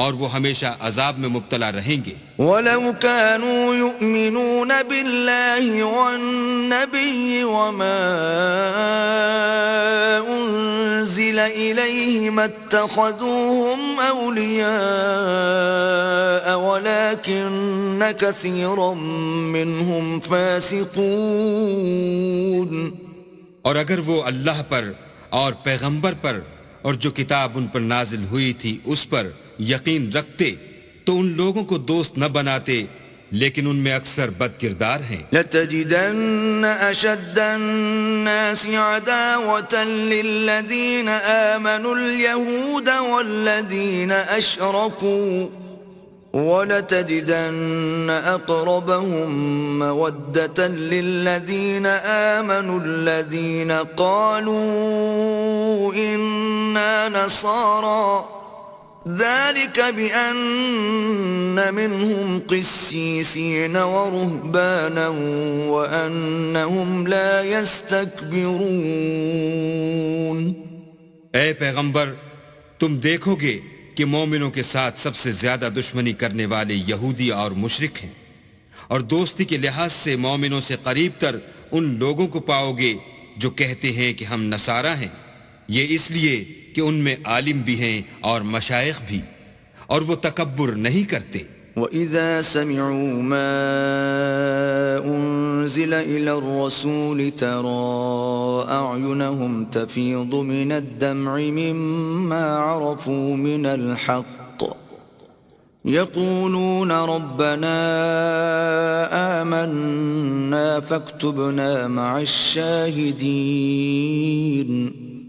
اور وہ ہمیشہ عذاب میں مبتلا رہیں گے. وَلَوْ كَانُوا يُؤْمِنُونَ بِاللَّهِ وَالنَّبِيِّ وَمَا أُنزِلَ إِلَيْهِ مَا اتَّخَذُوهُمْ أَوْلِيَاءَ وَلَكِنَّ كَثِيرًا مِّنْهُمْ فَاسِقُونَ. اور اگر وہ اللہ پر اور پیغمبر پر اور جو کتاب ان پر نازل ہوئی تھی اس پر یقین رکھتے تو ان لوگوں کو دوست نہ بناتے، لیکن ان میں اکثر بد کردار ہیں. لَتَجِدَنَّ أَشَدَّ النَّاسِ عَدَاوَةً لِّلَّذِينَ آمَنُوا الْيَهُودَ وَالَّذِينَ أَشْرَكُوا وَلَتَجِدَنَّ أَقْرَبَهُم مَّوَدَّةً لِّلَّذِينَ آمَنُوا الَّذِينَ قَالُوا إِنَّا نَصَارَىٰ ذَلِكَ بِأَنَّ مِنْهُمْ قِسِّيسِينَ وَرُهْبَانًا وَأَنَّهُمْ لَا يَسْتَكْبِرُونَ. اے پیغمبر، تم دیکھو گے کہ مومنوں کے ساتھ سب سے زیادہ دشمنی کرنے والے یہودی اور مشرک ہیں، اور دوستی کے لحاظ سے مومنوں سے قریب تر ان لوگوں کو پاؤ گے جو کہتے ہیں کہ ہم نصارہ ہیں، یہ اس لیے کہ ان میں عالم بھی ہیں اور مشائخ بھی، اور وہ تکبر نہیں کرتے. وَإِذَا سَمِعُوا مَا أُنزِلَ إِلَى الرَّسُولِ تَرَىٰ أَعْيُنَهُمْ تَفِيضُ مِنَ الدَّمْعِ مِمَّا عَرَفُوا مِنَ الْحَقِّ يَقُولُونَ رَبَّنَا آمَنَّا فَاكْتُبْنَا مَعَ الشَّاهِدِينَ.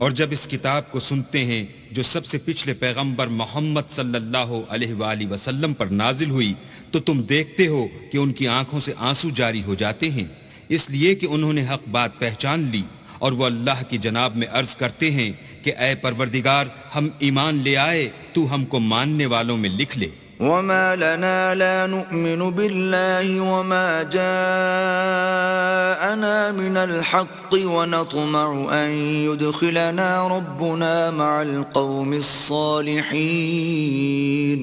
اور جب اس کتاب کو سنتے ہیں جو سب سے پچھلے پیغمبر محمد صلی اللہ علیہ وآلہ وسلم پر نازل ہوئی، تو تم دیکھتے ہو کہ ان کی آنکھوں سے آنسو جاری ہو جاتے ہیں، اس لیے کہ انہوں نے حق بات پہچان لی، اور وہ اللہ کی جناب میں عرض کرتے ہیں کہ اے پروردگار، ہم ایمان لے آئے، تو ہم کو ماننے والوں میں لکھ لے. وَمَا لَنَا لَا نُؤْمِنُ بِاللَّهِ وَمَا جَاءَنَا مِنَ الْحَقِّ وَنَطْمَعُ أَن يُدْخِلَنَا رَبُّنَا مَعَ الْقَوْمِ الصَّالِحِينَ.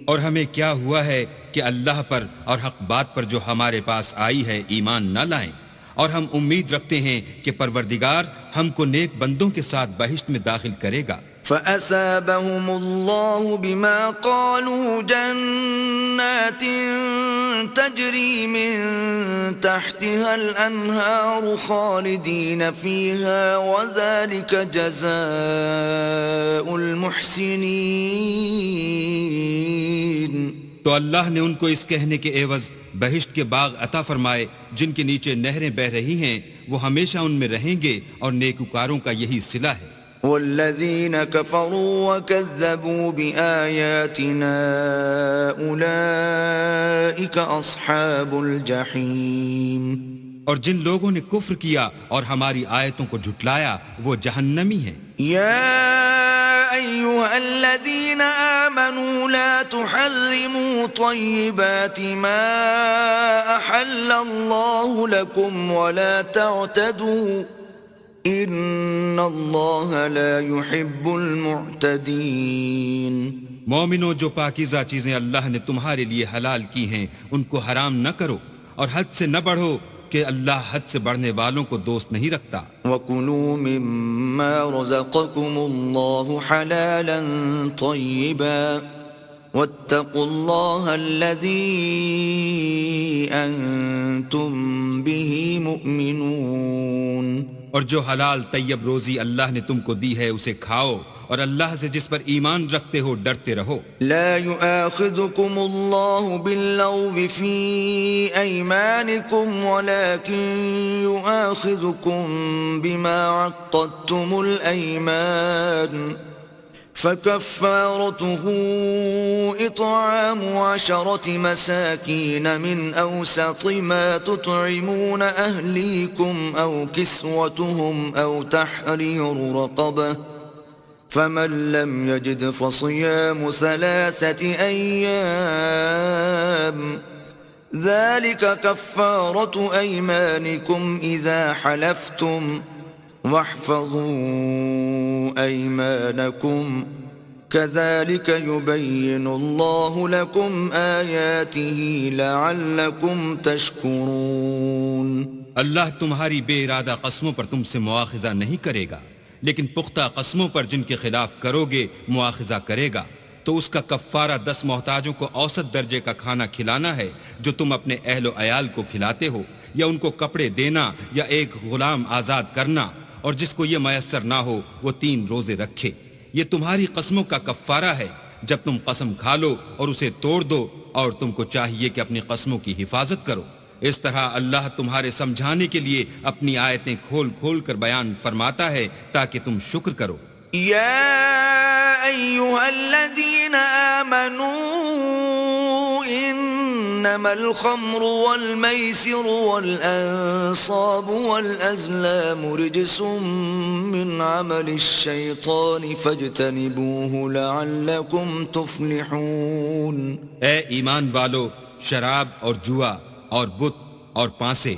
اور ہمیں کیا ہوا ہے کہ اللہ پر اور حق بات پر جو ہمارے پاس آئی ہے ایمان نہ لائیں، اور ہم امید رکھتے ہیں کہ پروردگار ہم کو نیک بندوں کے ساتھ بہشت میں داخل کرے گا. فَأَثَابَهُمُ اللَّهُ بِمَا قَالُوا جَنَّاتٍ تَجْرِي مِن تَحْتِهَا الْأَنْهَارُ خَالِدِينَ فِيهَا وَذَلِكَ جَزَاءُ الْمُحْسِنِينَ. تو اللہ نے ان کو اس کہنے کے عوض بہشت کے باغ عطا فرمائے جن کے نیچے نہریں بہ رہی ہیں، وہ ہمیشہ ان میں رہیں گے، اور نیکوکاروں کا یہی صلہ ہے. والذين كفروا وكذبوا بآياتنا أولئك أصحاب الجحيم. اور جن لوگوں نے کفر کیا اور ہماری آیتوں کو جھٹلایا وہ جہنمی ہیں. يا أيها الذين آمنوا لا تحرموا طيبات ما أحل الله لكم ولا تعتدوا إن الله لا يحب المعتدين. مومنو، جو پاکیزہ چیزیں اللہ نے تمہارے لیے حلال کی ہیں ان کو حرام نہ کرو، اور حد سے نہ بڑھو کہ اللہ حد سے بڑھنے والوں کو دوست نہیں رکھتا۔ وَكُلُوا مِمَّا رَزَقَكُمُ اللَّهُ حَلَالًا طَيِّبًا وَاتَّقُوا اللَّهَ الَّذِي أَنْتُمْ بِهِ مُؤْمِنُونَ۔ اور جو حلال طیب روزی اللہ نے تم کو دی ہے اسے کھاؤ، اور اللہ سے جس پر ایمان رکھتے ہو ڈرتے رہو۔ لا يؤاخذكم الله باللغو في أيمانكم ولكن يؤاخذكم بما عقدتم الأيمان، فكفارته إطعام 10 مساكين من أوسط ما تطعمون أهليكم أو كسوتهم أو تحرير رقبة، فمن لم يجد فصيام 3 أيام، ذلك كفارة أيمانكم إذا حلفتم، واحفظوا أيمانكم، كذلك يبين الله لكم آياته لعلكم تشكرون۔ اللہ تمہاری بے ارادہ قسموں پر تم سے مواخذہ نہیں کرے گا، لیکن پختہ قسموں پر جن کے خلاف کرو گے مواخذہ کرے گا، تو اس کا کفارہ 10 محتاجوں کو اوسط درجے کا کھانا کھلانا ہے جو تم اپنے اہل و عیال کو کھلاتے ہو، یا ان کو کپڑے دینا یا ایک غلام آزاد کرنا، اور جس کو یہ میسر نہ ہو وہ 3 روزے رکھے۔ یہ تمہاری قسموں کا کفارہ ہے جب تم قسم کھا لو اور اسے توڑ دو، اور تم کو چاہیے کہ اپنی قسموں کی حفاظت کرو۔ اس طرح اللہ تمہارے سمجھانے کے لیے اپنی آیتیں کھول کھول کر بیان فرماتا ہے تاکہ تم شکر کرو۔ يا أيها الذين آمنوا إنما الخمر والميسر والأنصاب والأزلام رجس من عمل الشيطان فاجتنبوه لعلكم تفلحون۔ اے ایمان والو، شراب اور جوا اور بت اور پانسے،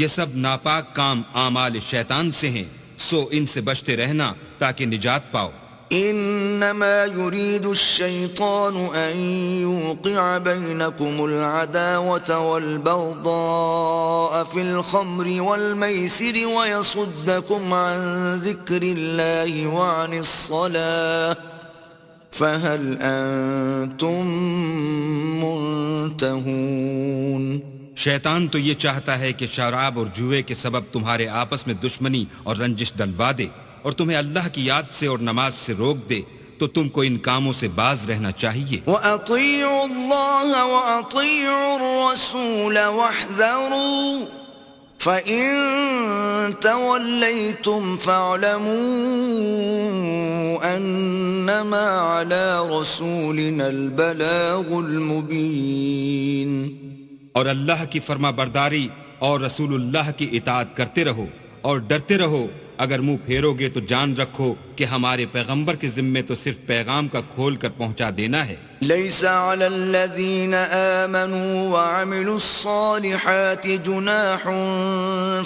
یہ سب ناپاک کام اعمال شیطان سے ہیں، سو ان سے بچتے رہنا تاکہ نجات پاؤ۔ انما يريد الشيطان ان يوقع بينكم العداوة والبغضاء في الخمر والميسر ويصدكم عن ذكر الله وعن الصلاة، فهل انتم منتهون؟ شیطان تو یہ چاہتا ہے کہ شراب اور جوئے کے سبب تمہارے آپس میں دشمنی اور رنجش ڈلوا دے، اور تمہیں اللہ کی یاد سے اور نماز سے روک دے، تو تم کو ان کاموں سے باز رہنا چاہیے۔ وَأَطِيعُوا اللَّهَ وَأَطِيعُوا الرَّسُولَ وَاحْذَرُوا فَإِن تَوَلَّيْتُمْ فَاعْلَمُوا أَنَّمَا عَلَى رَسُولِنَا الْبَلَاغُ الْمُبِينُ۔ اور اللہ کی فرما برداری اور رسول اللہ کی اطاعت کرتے رہو اور ڈرتے رہو، اگر منہ پھیرو گے تو جان رکھو کہ ہمارے پیغمبر کے ذمے تو صرف پیغام کا کھول کر پہنچا دینا ہے۔ ليس على الذين آمنوا وعملوا الصالحات جناح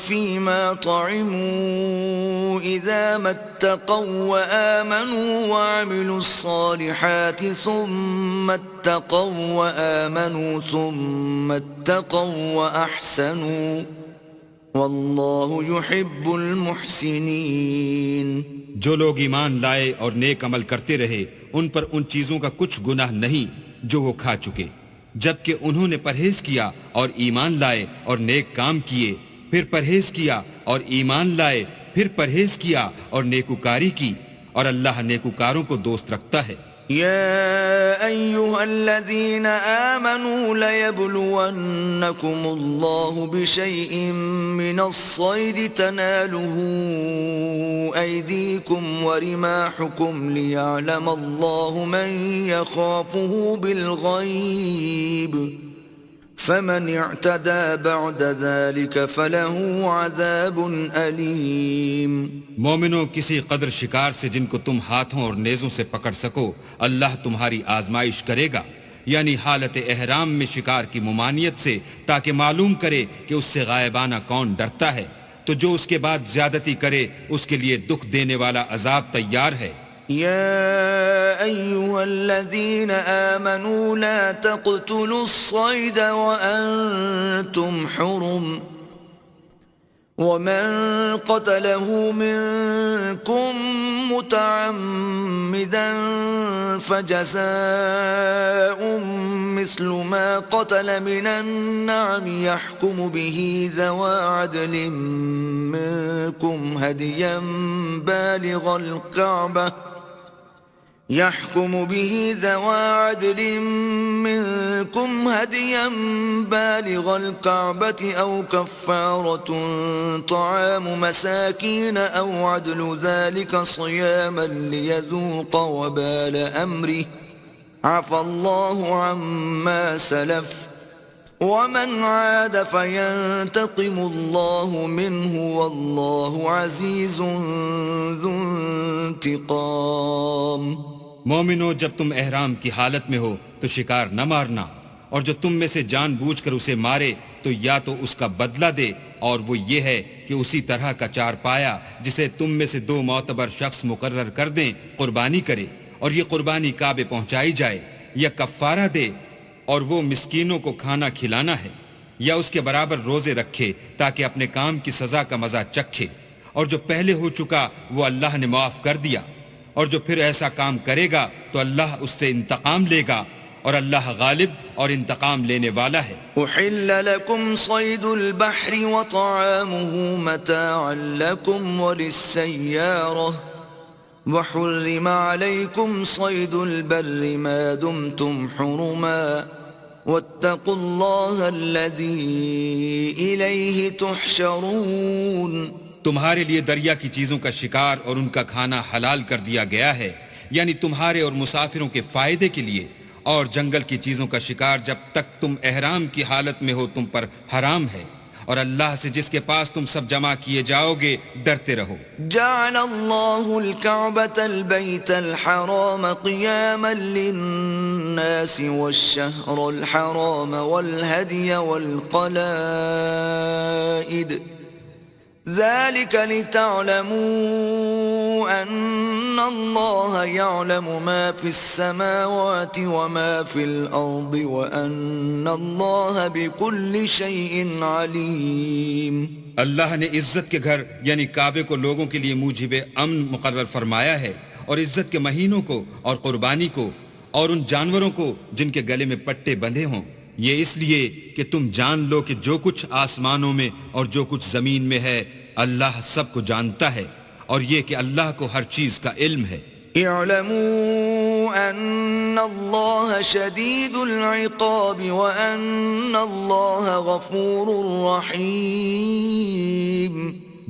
فيما طعموا إذا ما اتقوا وآمنوا وعملوا الصالحات ثم اتقوا وآمنوا ثم اتقوا وأحسنوا واللہ يحب المحسنین۔ جو لوگ ایمان لائے اور نیک عمل کرتے رہے ان پر ان چیزوں کا کچھ گناہ نہیں جو وہ کھا چکے، جبکہ انہوں نے پرہیز کیا اور ایمان لائے اور نیک کام کیے، پھر پرہیز کیا اور ایمان لائے، پھر پرہیز کیا اور نیکوکاری کی، اور اللہ نیکوکاروں کو دوست رکھتا ہے۔ يا أيها الذين آمنوا ليبلونكم الله بشيء من الصيد تناله أيديكم ورماحكم ليعلم الله من يخافه بالغيب، فمن اعتدى بعد ذلك فله عذاب أليم۔ مومنوں، کسی قدر شکار سے جن کو تم ہاتھوں اور نیزوں سے پکڑ سکو اللہ تمہاری آزمائش کرے گا، یعنی حالت احرام میں شکار کی ممانعت سے، تاکہ معلوم کرے کہ اس سے غائبانہ کون ڈرتا ہے، تو جو اس کے بعد زیادتی کرے اس کے لیے دکھ دینے والا عذاب تیار ہے۔ يا أيها الذين آمنوا لا تقتلوا الصيد وأنتم حرم ومن قتله منكم متعمدا فجزاء مثل ما قتل من النعم يحكم به ذوى عدل منكم هديا بالغ الكعبة أو كفارة طعام مساكين أو عدل ذلك صياما ليذوق وبال أمره عفى الله عما سلف ومن عاد فينتقم الله منه والله عزيز ذو انتقام۔ مومنو، جب تم احرام کی حالت میں ہو تو شکار نہ مارنا، اور جو تم میں سے جان بوجھ کر اسے مارے تو یا تو اس کا بدلہ دے، اور وہ یہ ہے کہ اسی طرح کا چار پایا جسے تم میں سے 2 معتبر شخص مقرر کر دیں قربانی کرے، اور یہ قربانی کعبے پہنچائی جائے، یا کفارہ دے اور وہ مسکینوں کو کھانا کھلانا ہے، یا اس کے برابر روزے رکھے تاکہ اپنے کام کی سزا کا مزہ چکھے، اور جو پہلے ہو چکا وہ اللہ نے معاف کر دیا، اور جو پھر ایسا کام کرے گا تو اللہ اس سے انتقام لے گا، اور اللہ غالب اور انتقام لینے والا ہے۔ احل لكم صيد البحر وطعامه متاعا لكم وللسيارة وحرم عليكم صيد البر ما دمتم حرما واتقوا الله الذي إليه تحشرون۔ تمہارے لیے دریا کی چیزوں کا شکار اور ان کا کھانا حلال کر دیا گیا ہے، یعنی تمہارے اور مسافروں کے فائدے کے لیے، اور جنگل کی چیزوں کا شکار جب تک تم احرام کی حالت میں ہو تم پر حرام ہے، اور اللہ سے جس کے پاس تم سب جمع کیے جاؤ گے ڈرتے رہو۔ جعل الله الكعبة البيت الحرام قياما للناس والشهر الحرام والهدي والقلائد ذلك لتعلموا أن الله يعلم ما في السماوات وما في الأرض وأن الله بكل شيء عليم۔ اللہ نے عزت کے گھر یعنی کعبے کو لوگوں کے لیے موجب امن مقرر فرمایا ہے، اور عزت کے مہینوں کو اور قربانی کو اور ان جانوروں کو جن کے گلے میں پٹے بندھے ہوں، یہ اس لیے کہ تم جان لو کہ جو کچھ آسمانوں میں اور جو کچھ زمین میں ہے اللہ سب کو جانتا ہے، اور یہ کہ اللہ کو ہر چیز کا علم ہے۔ اعلموا ان اللہ شدید العقاب وان اللہ غفور رحیم۔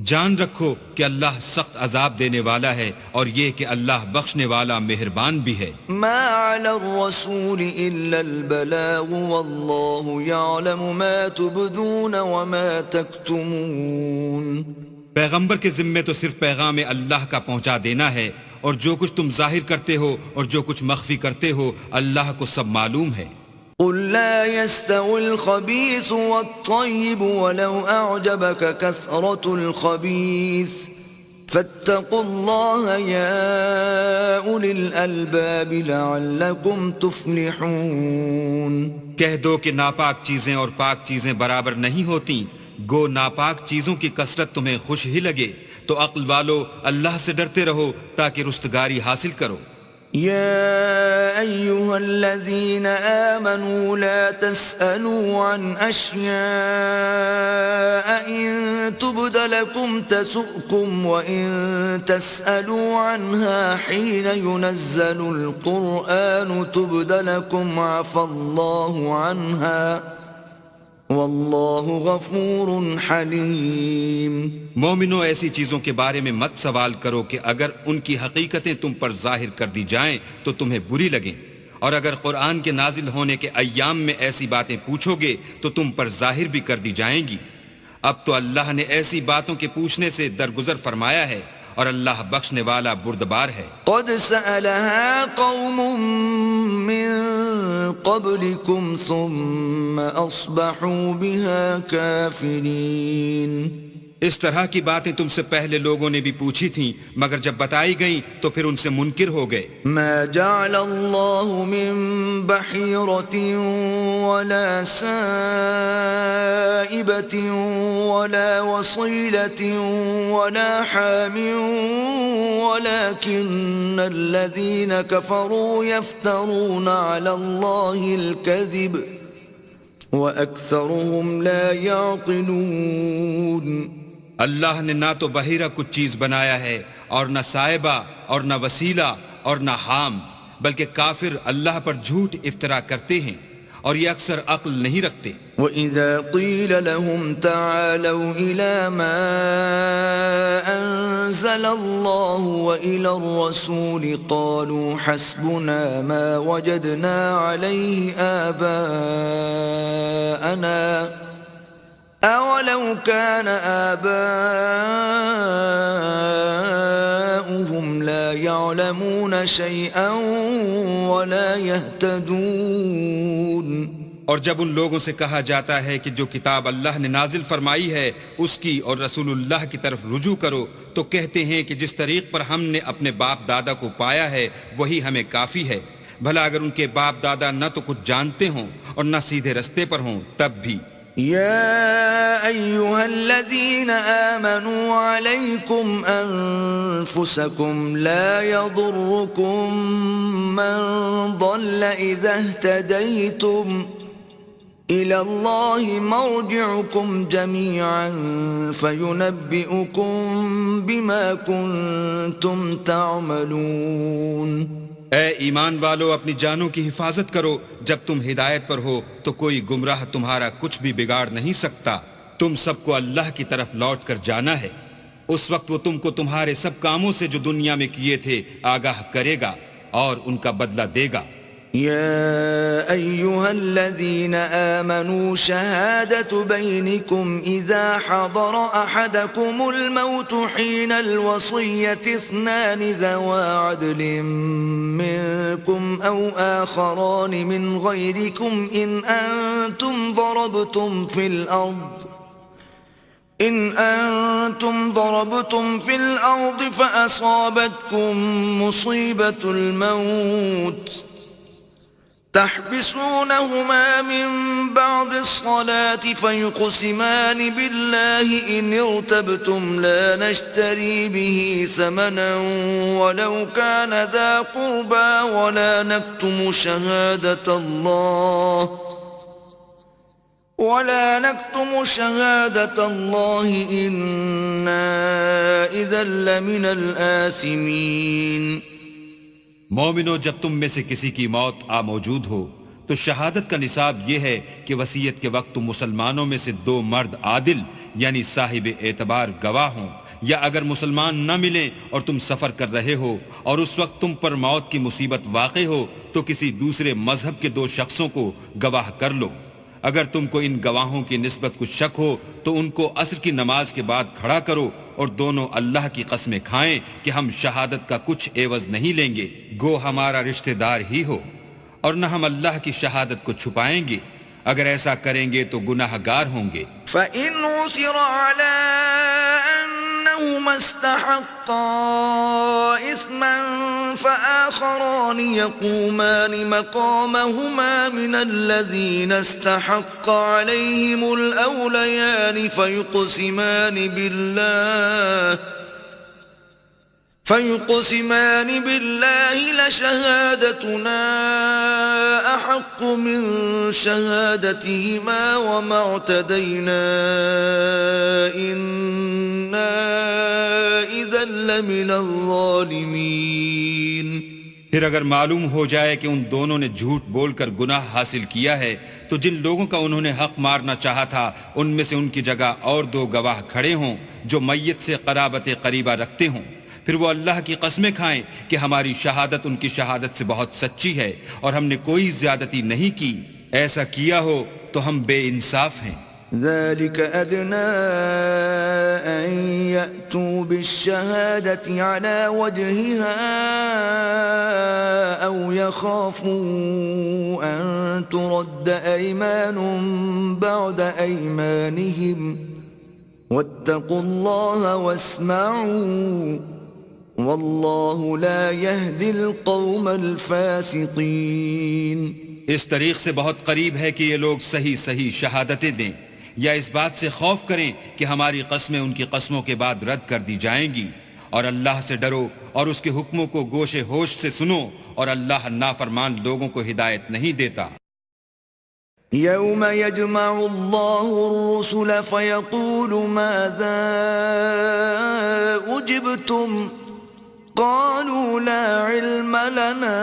جان رکھو کہ اللہ سخت عذاب دینے والا ہے، اور یہ کہ اللہ بخشنے والا مہربان بھی ہے۔ ما علی الرسول الا البلاغ واللہ یعلم ما تبدون وما تکتمون۔ پیغمبر کے ذمے تو صرف پیغام اللہ کا پہنچا دینا ہے، اور جو کچھ تم ظاہر کرتے ہو اور جو کچھ مخفی کرتے ہو اللہ کو سب معلوم ہے۔ قل لا يستوي الخبيث والطيب ولو أعجبك كثرة الخبيث فاتقوا الله يا أولي الألباب لعلكم تفلحون۔ کہہ دو کہ ناپاک چیزیں اور پاک چیزیں برابر نہیں ہوتی، گو ناپاک چیزوں کی کثرت تمہیں خوش ہی لگے تو عقل والو اللہ سے ڈرتے رہو تاکہ رستگاری حاصل کرو۔ يا أيها الذين آمنوا لا تسألوا عن أشياء إن تبد لكم تسؤكم وإن تسألوا عنها حين ينزل القرآن تبد لكم عفى الله عنها واللہ غفور حلیم۔ مومنو، ایسی چیزوں کے بارے میں مت سوال کرو کہ اگر ان کی حقیقتیں تم پر ظاہر کر دی جائیں تو تمہیں بری لگیں، اور اگر قرآن کے نازل ہونے کے ایام میں ایسی باتیں پوچھو گے تو تم پر ظاہر بھی کر دی جائیں گی۔ اب تو اللہ نے ایسی باتوں کے پوچھنے سے درگزر فرمایا ہے، اور اللہ بخشنے والا بردبار ہے۔ قد سألها قوم من قبلكم ثم أصبحوا بها كافرين۔ اس طرح کی باتیں تم سے پہلے لوگوں نے بھی پوچھی تھیں، مگر جب بتائی گئیں تو پھر ان سے منکر ہو گئے۔ ما جعل الله من بحيرة ولا سائبة ولا وصيلة ولا حام ولكن الذين كفروا يفترون على الله الكذب وأكثرهم لا يعقلون۔ اللہ نے نہ تو بحیرہ کچھ چیز بنایا ہے اور نہ صائبہ اور نہ وسیلہ اور نہ حام، بلکہ کافر اللہ پر جھوٹ افطرا کرتے ہیں اور یہ اکثر عقل نہیں رکھتے۔ وَإِذَا قِيلَ لَهُمْ تَعَالَوْا إِلَى مَا أَنزَلَ اللَّهُ وَإِلَى الرَّسُولِ قَالُوا حَسْبُنَا مَا وَجَدْنَا عَلَيْهِ آبَاءَنَا أَوَلَوْ كَانَ آبَاؤُهُمْ لَا يَعْلَمُونَ شَيْئًا وَلَا يَهْتَدُونَ۔ اور جب ان لوگوں سے کہا جاتا ہے کہ جو کتاب اللہ نے نازل فرمائی ہے اس کی اور رسول اللہ کی طرف رجوع کرو، تو کہتے ہیں کہ جس طریق پر ہم نے اپنے باپ دادا کو پایا ہے وہی ہمیں کافی ہے۔ بھلا اگر ان کے باپ دادا نہ تو کچھ جانتے ہوں اور نہ سیدھے رستے پر ہوں تب بھی۔ يا أيها الذين آمنوا عليكم أنفسكم لا يضركم من ضل إذا اهتديتم إلى الله مرجعكم جميعا فينبئكم بما كنتم تعملون۔ اے ایمان والو، اپنی جانوں کی حفاظت کرو، جب تم ہدایت پر ہو تو کوئی گمراہ تمہارا کچھ بھی بگاڑ نہیں سکتا۔ تم سب کو اللہ کی طرف لوٹ کر جانا ہے، اس وقت وہ تم کو تمہارے سب کاموں سے جو دنیا میں کیے تھے آگاہ کرے گا اور ان کا بدلہ دے گا۔ يا أيها الذين آمنوا شهادة بينكم إذا حضر أحدكم الموت حين الوصية اثنان ذوى عدل منكم أو آخران من غيركم إن أنتم ضربتم في الأرض فأصابتكم مصيبة الموت تحبسونهما من بعد الصلاة فيقسمان بالله إن ارتبتم لا نشتري به ثمنا ولو كان ذا قربى ولا نكتم شهادة الله إنا إذا لمن الآثمين۔ مومنو، جب تم میں سے کسی کی موت آ موجود ہو تو شہادت کا نصاب یہ ہے کہ وصیت کے وقت تم مسلمانوں میں سے دو مرد عادل یعنی صاحب اعتبار گواہ ہوں، یا اگر مسلمان نہ ملیں اور تم سفر کر رہے ہو اور اس وقت تم پر موت کی مصیبت واقع ہو تو کسی دوسرے مذہب کے دو شخصوں کو گواہ کر لو۔ اگر تم کو ان گواہوں کی نسبت کچھ شک ہو تو ان کو عصر کی نماز کے بعد کھڑا کرو اور دونوں اللہ کی قسمیں کھائیں کہ ہم شہادت کا کچھ عوض نہیں لیں گے، گو ہمارا رشتہ دار ہی ہو، اور نہ ہم اللہ کی شہادت کو چھپائیں گے، اگر ایسا کریں گے تو گناہ گار ہوں گے۔ فَإِنْ عُثِرَ عَلَىٰ أَنَّهُمَا اسْتَحَقَّا إِثْمًا فَآخَرَانِ يَقُومَانِ مَقَامَهُمَا مِنَ الَّذِينَ استحق عليهم الأوليان فيقسمان بالله لشهادتنا أحق من شهادتهما وما اعتدينا إنا إذا لمن الظالمين۔ پھر اگر معلوم ہو جائے کہ ان دونوں نے جھوٹ بول کر گناہ حاصل کیا ہے تو جن لوگوں کا انہوں نے حق مارنا چاہا تھا ان میں سے ان کی جگہ اور دو گواہ کھڑے ہوں جو میت سے قرابت قریبہ رکھتے ہوں، پھر وہ اللہ کی قسمیں کھائیں کہ ہماری شہادت ان کی شہادت سے بہت سچی ہے اور ہم نے کوئی زیادتی نہیں کی، ایسا کیا ہو تو ہم بے انصاف ہیں۔ ذلك أدنى أن يأتوا بالشهادة على وجهها أو يخافوا أن ترد أيمان بعد أيمانهم واتقوا الله واسمعوا والله لا يهدي القوم الفاسقين۔ اس طریق سے بہت قریب ہے کہ یہ لوگ صحیح صحیح شہادتیں دیں، یا اس بات سے خوف کریں کہ ہماری قسمیں ان کی قسموں کے بعد رد کر دی جائیں گی، اور اللہ سے ڈرو اور اس کے حکموں کو گوش ہوش سے سنو، اور اللہ نافرمان لوگوں کو ہدایت نہیں دیتا۔ يوم يجمع الله الرسل فيقول ماذا أجبتم قالوا لا علم لنا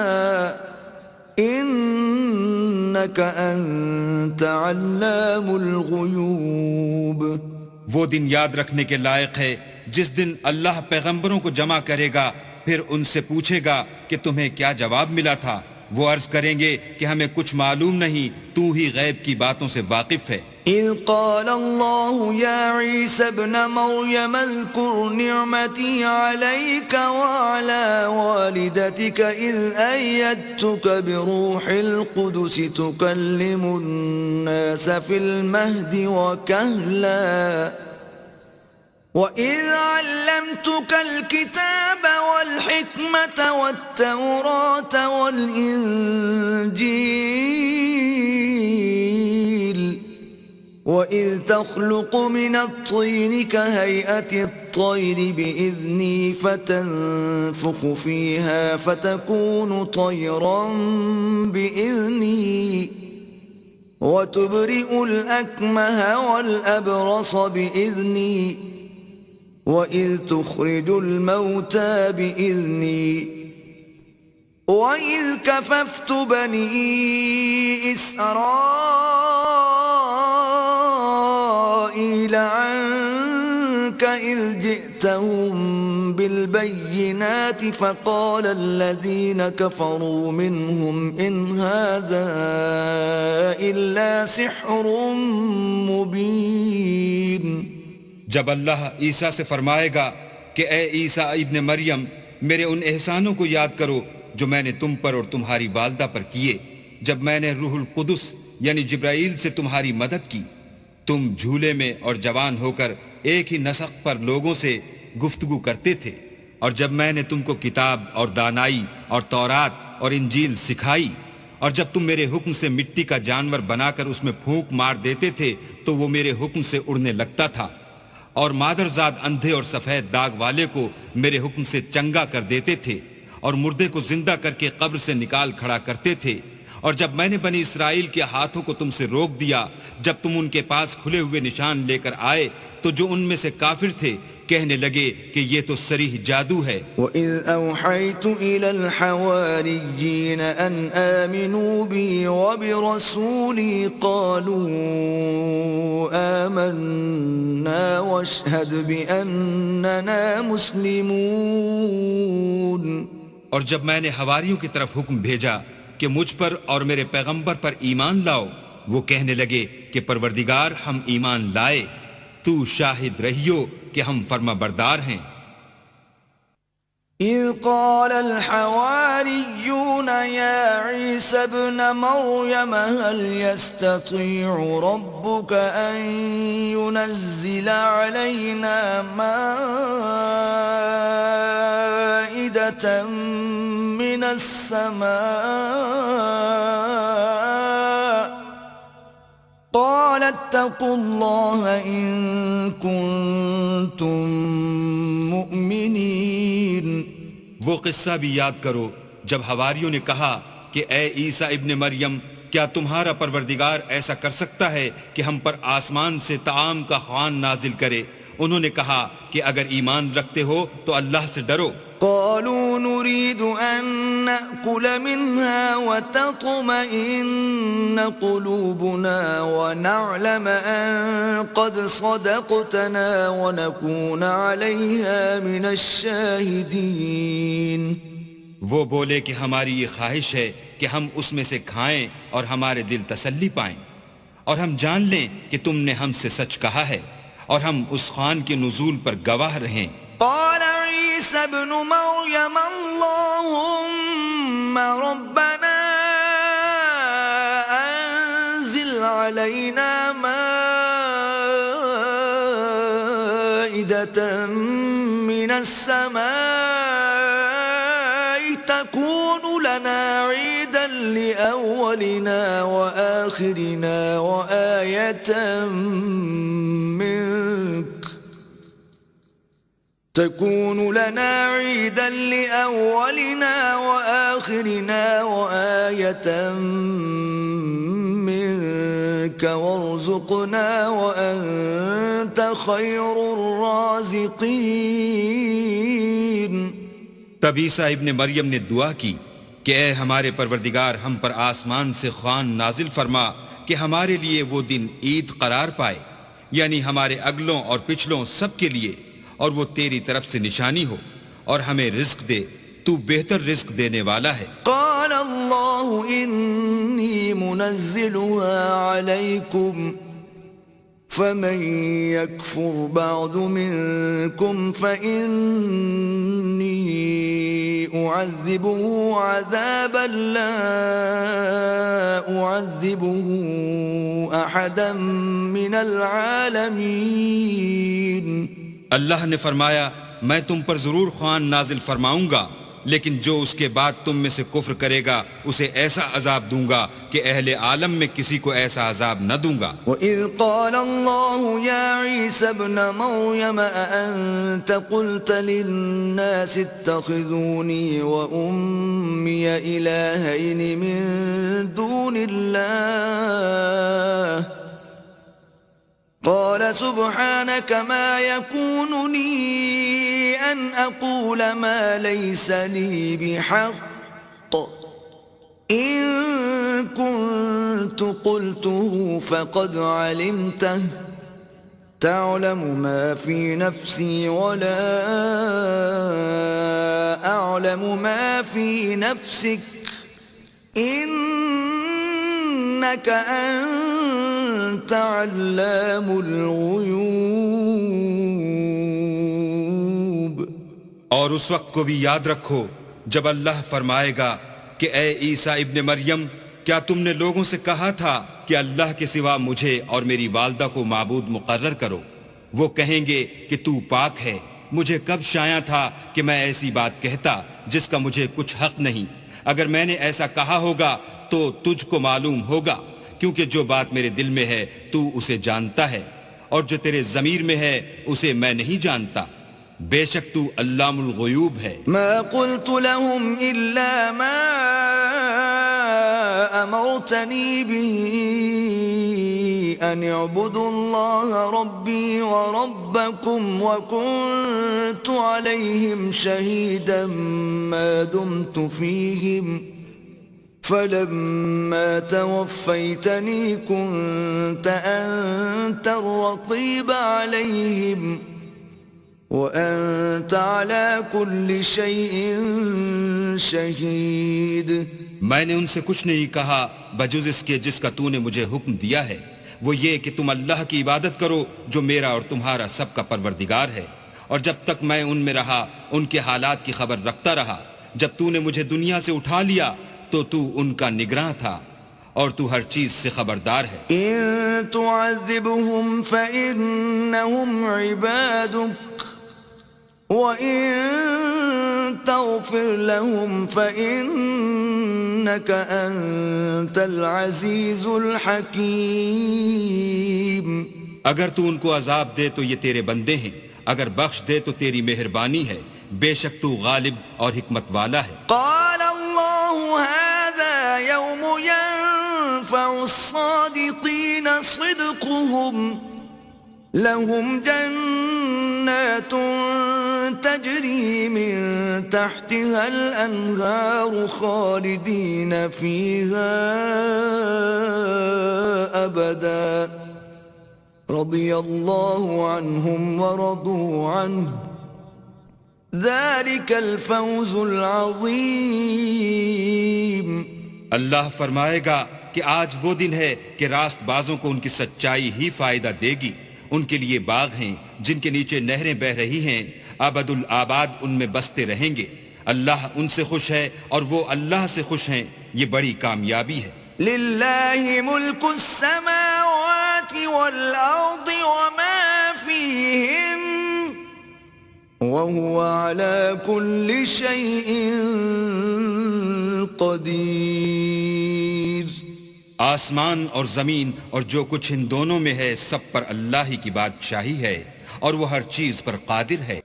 إنك أنت علام الغيوب۔ وہ دن یاد رکھنے کے لائق ہے جس دن اللہ پیغمبروں کو جمع کرے گا، پھر ان سے پوچھے گا کہ تمہیں کیا جواب ملا تھا۔ وہ عرض کریں گے کہ ہمیں کچھ معلوم نہیں، تو ہی غیب کی باتوں سے واقف ہے۔ اذ قال الله يا عيسى ابن مريم اذكر نعمتي عليك وعلى والدتك اذ أيدتك بروح القدس تكلم الناس في المهد وكهلا وإذ علمتك الكتاب والحكمة والتوراة والإنجيل وإذ تخلق من الطين كهيئة الطير بإذني فتنفخ فيها فتكون طيرا بإذني وتبرئ الأكمه والأبرص بإذني وإذ تخرج الموتى بإذني وإذ كففت بني إسرائيل عنك إذ جئتهم بالبينات فقال الذين كفروا منهم إن هذا إلا سحر مبين۔ جب اللہ عیسیٰ سے فرمائے گا کہ اے عیسیٰ ابن مریم، میرے ان احسانوں کو یاد کرو جو میں نے تم پر اور تمہاری والدہ پر کیے، جب میں نے روح القدس یعنی جبرائیل سے تمہاری مدد کی، تم جھولے میں اور جوان ہو کر ایک ہی نسق پر لوگوں سے گفتگو کرتے تھے، اور جب میں نے تم کو کتاب اور دانائی اور تورات اور انجیل سکھائی، اور جب تم میرے حکم سے مٹی کا جانور بنا کر اس میں پھونک مار دیتے تھے تو وہ میرے حکم سے اڑنے لگتا تھا، اور مادرزاد اندھے اور سفید داغ والے کو میرے حکم سے چنگا کر دیتے تھے، اور مردے کو زندہ کر کے قبر سے نکال کھڑا کرتے تھے، اور جب میں نے بنی اسرائیل کے ہاتھوں کو تم سے روک دیا جب تم ان کے پاس کھلے ہوئے نشان لے کر آئے، تو جو ان میں سے کافر تھے کہنے لگے کہ یہ تو صریح جادو ہے۔ وَإِذْ أَوْحَيْتُ إِلَى الْحَوَارِيِّينَ أَنْ آمِنُوا بِي وَبِرَسُولِي قَالُوا آمَنَّا وَاشْهَدْ بِأَنَّنَا مُسْلِمُونَ۔ اور جب میں نے حواریوں کی طرف حکم بھیجا کہ مجھ پر اور میرے پیغمبر پر ایمان لاؤ، وہ کہنے لگے کہ پروردگار ہم ایمان لائے، تو شاہد رہیو کہ ہم فرما بردار ہیں۔ اذ قال الحواريون يا عيسى ابن مريم هل يستطيع ربك أن ينزل علينا مائدة من السماء قال اتقوا الله إن كنتم مؤمنين۔ وہ قصہ بھی یاد کرو جب حواریوں نے کہا کہ اے عیسیٰ ابن مریم، کیا تمہارا پروردگار ایسا کر سکتا ہے کہ ہم پر آسمان سے طعام کا خوان نازل کرے؟ انہوں نے کہا کہ اگر ایمان رکھتے ہو تو اللہ سے ڈرو۔ قالوا نريد أن نأكل منها وتطمئن قلوبنا ونعلم أن قد صدقتنا ونكون عليها من الشاهدين۔ وہ بولے کہ ہماری یہ خواہش ہے کہ ہم اس میں سے کھائیں اور ہمارے دل تسلی پائیں، اور ہم جان لیں کہ تم نے ہم سے سچ کہا ہے، اور ہم اس خوان کے نزول پر گواہ رہیں۔ قال عيسى ابن مريم اللهم ربنا أنزل علينا مائدة السماء تكون لنا عيدا لأولنا وآخرنا وآية منك تكون لنا عيدا لأولنا وآخرنا وآية منك وارزقنا وأنت خير الرازقين. تب عیسیٰ ابن مریم نے دعا کی کہ اے ہمارے پروردگار، ہم پر آسمان سے خوان نازل فرما کہ ہمارے لیے وہ دن عید قرار پائے، یعنی ہمارے اگلوں اور پچھلوں سب کے لیے، اور وہ تیری طرف سے نشانی ہو، اور ہمیں رزق دے، تو بہتر رزق دینے والا ہے. قال اللہ انی منزلها علیکم فمن يكفر بعد منكم فإني أعذبه عذابا لا أعذبه أحدا من العالمين. اللہ نے فرمایا میں تم پر ضرور خوان نازل فرماؤں گا، لیکن جو اس کے بعد تم میں سے کفر کرے گا اسے ایسا عذاب دوں گا کہ اہل عالم میں کسی کو ایسا عذاب نہ دوں گا. وَإِذْ قَالَ اللَّهُ يَا عِيسَى ابْنَ مَرْيَمَ أَأَنْتَ قُلْتَ لِلنَّاسِ اتَّخِذُونِي وَأُمِّيَ إِلَٰهَيْنِ مِن دُونِ اللَّهِ قال سبحانك ما يكون لي أن أقول ما ليس لي بحق إن كنت قلته فقد علمته تعلم ما في نفسي ولا أعلم ما في نفسك إنك أنت علام الغیوب. اور اس وقت کو بھی یاد رکھو جب اللہ فرمائے گا کہ اے عیسیٰ ابن مریم، کیا تم نے لوگوں سے کہا تھا کہ اللہ کے سوا مجھے اور میری والدہ کو معبود مقرر کرو؟ وہ کہیں گے کہ تو پاک ہے. مجھے کب شایع تھا کہ میں ایسی بات کہتا جس کا مجھے کچھ حق نہیں. اگر میں نے ایسا کہا ہوگا تو تجھ کو معلوم ہوگا، کیونکہ جو بات میرے دل میں ہے تو اسے جانتا ہے، اور جو تیرے ضمیر میں ہے اسے میں نہیں جانتا. بے شک تو علام الغیوب ہے. ما قلت لهم إلا ما أمرتني به أن اعبدوا الله ربي وربكم وكنت عليهم شهيدا ما دمت فيهم فلما توفيتني كنت أنت الرقيب عليهم وأنت على كل شيء شهيد. میں نے ان سے کچھ نہیں کہا بجز اس کے جس کا تو نے مجھے حکم دیا ہے، وہ یہ کہ تم اللہ کی عبادت کرو جو میرا اور تمہارا سب کا پروردگار ہے. اور جب تک میں ان میں رہا ان کے حالات کی خبر رکھتا رہا. جب تو نے مجھے دنیا سے اٹھا لیا تو ان کا نگراں تھا اور تو ہر چیز سے خبردار ہے. إن تعذبهم فإنهم عبادك وَإِن تَغْفِرْ لَهُمْ فَإِنَّكَ أَنْتَ الْعَزِيزُ الْحَكِيمُ. اگر تو ان کو عذاب دے تو یہ تیرے بندے ہیں، اگر بخش دے تو تیری مہربانی ہے، بے شک تو غالب اور حکمت والا ہے. قال اللہ هذا يوم ينفع الصادقين صدقهم لهم جنات تجري من تحتها الأنهار خالدين فيها أبدا رضي الله عنهم ورضوا عنه ذلك الفوز العظيم. اللہ فرمائے گا کہ آج وہ دن ہے کہ راست بازوں کو ان کی سچائی ہی فائدہ دے گی. ان کے لیے باغ ہیں جن کے نیچے نہریں بہ رہی ہیں، ابد الآباد ان میں بستے رہیں گے. اللہ ان سے خوش ہے اور وہ اللہ سے خوش ہیں. یہ بڑی کامیابی ہے. للہ ملک السماوات والارض وما فیہن وهو على كل شيء قدير. آسمان اور زمین اور جو کچھ ان دونوں میں ہے سب پر اللہ ہی کی بادشاہی ہے اور وہ ہر چیز پر قادر ہے.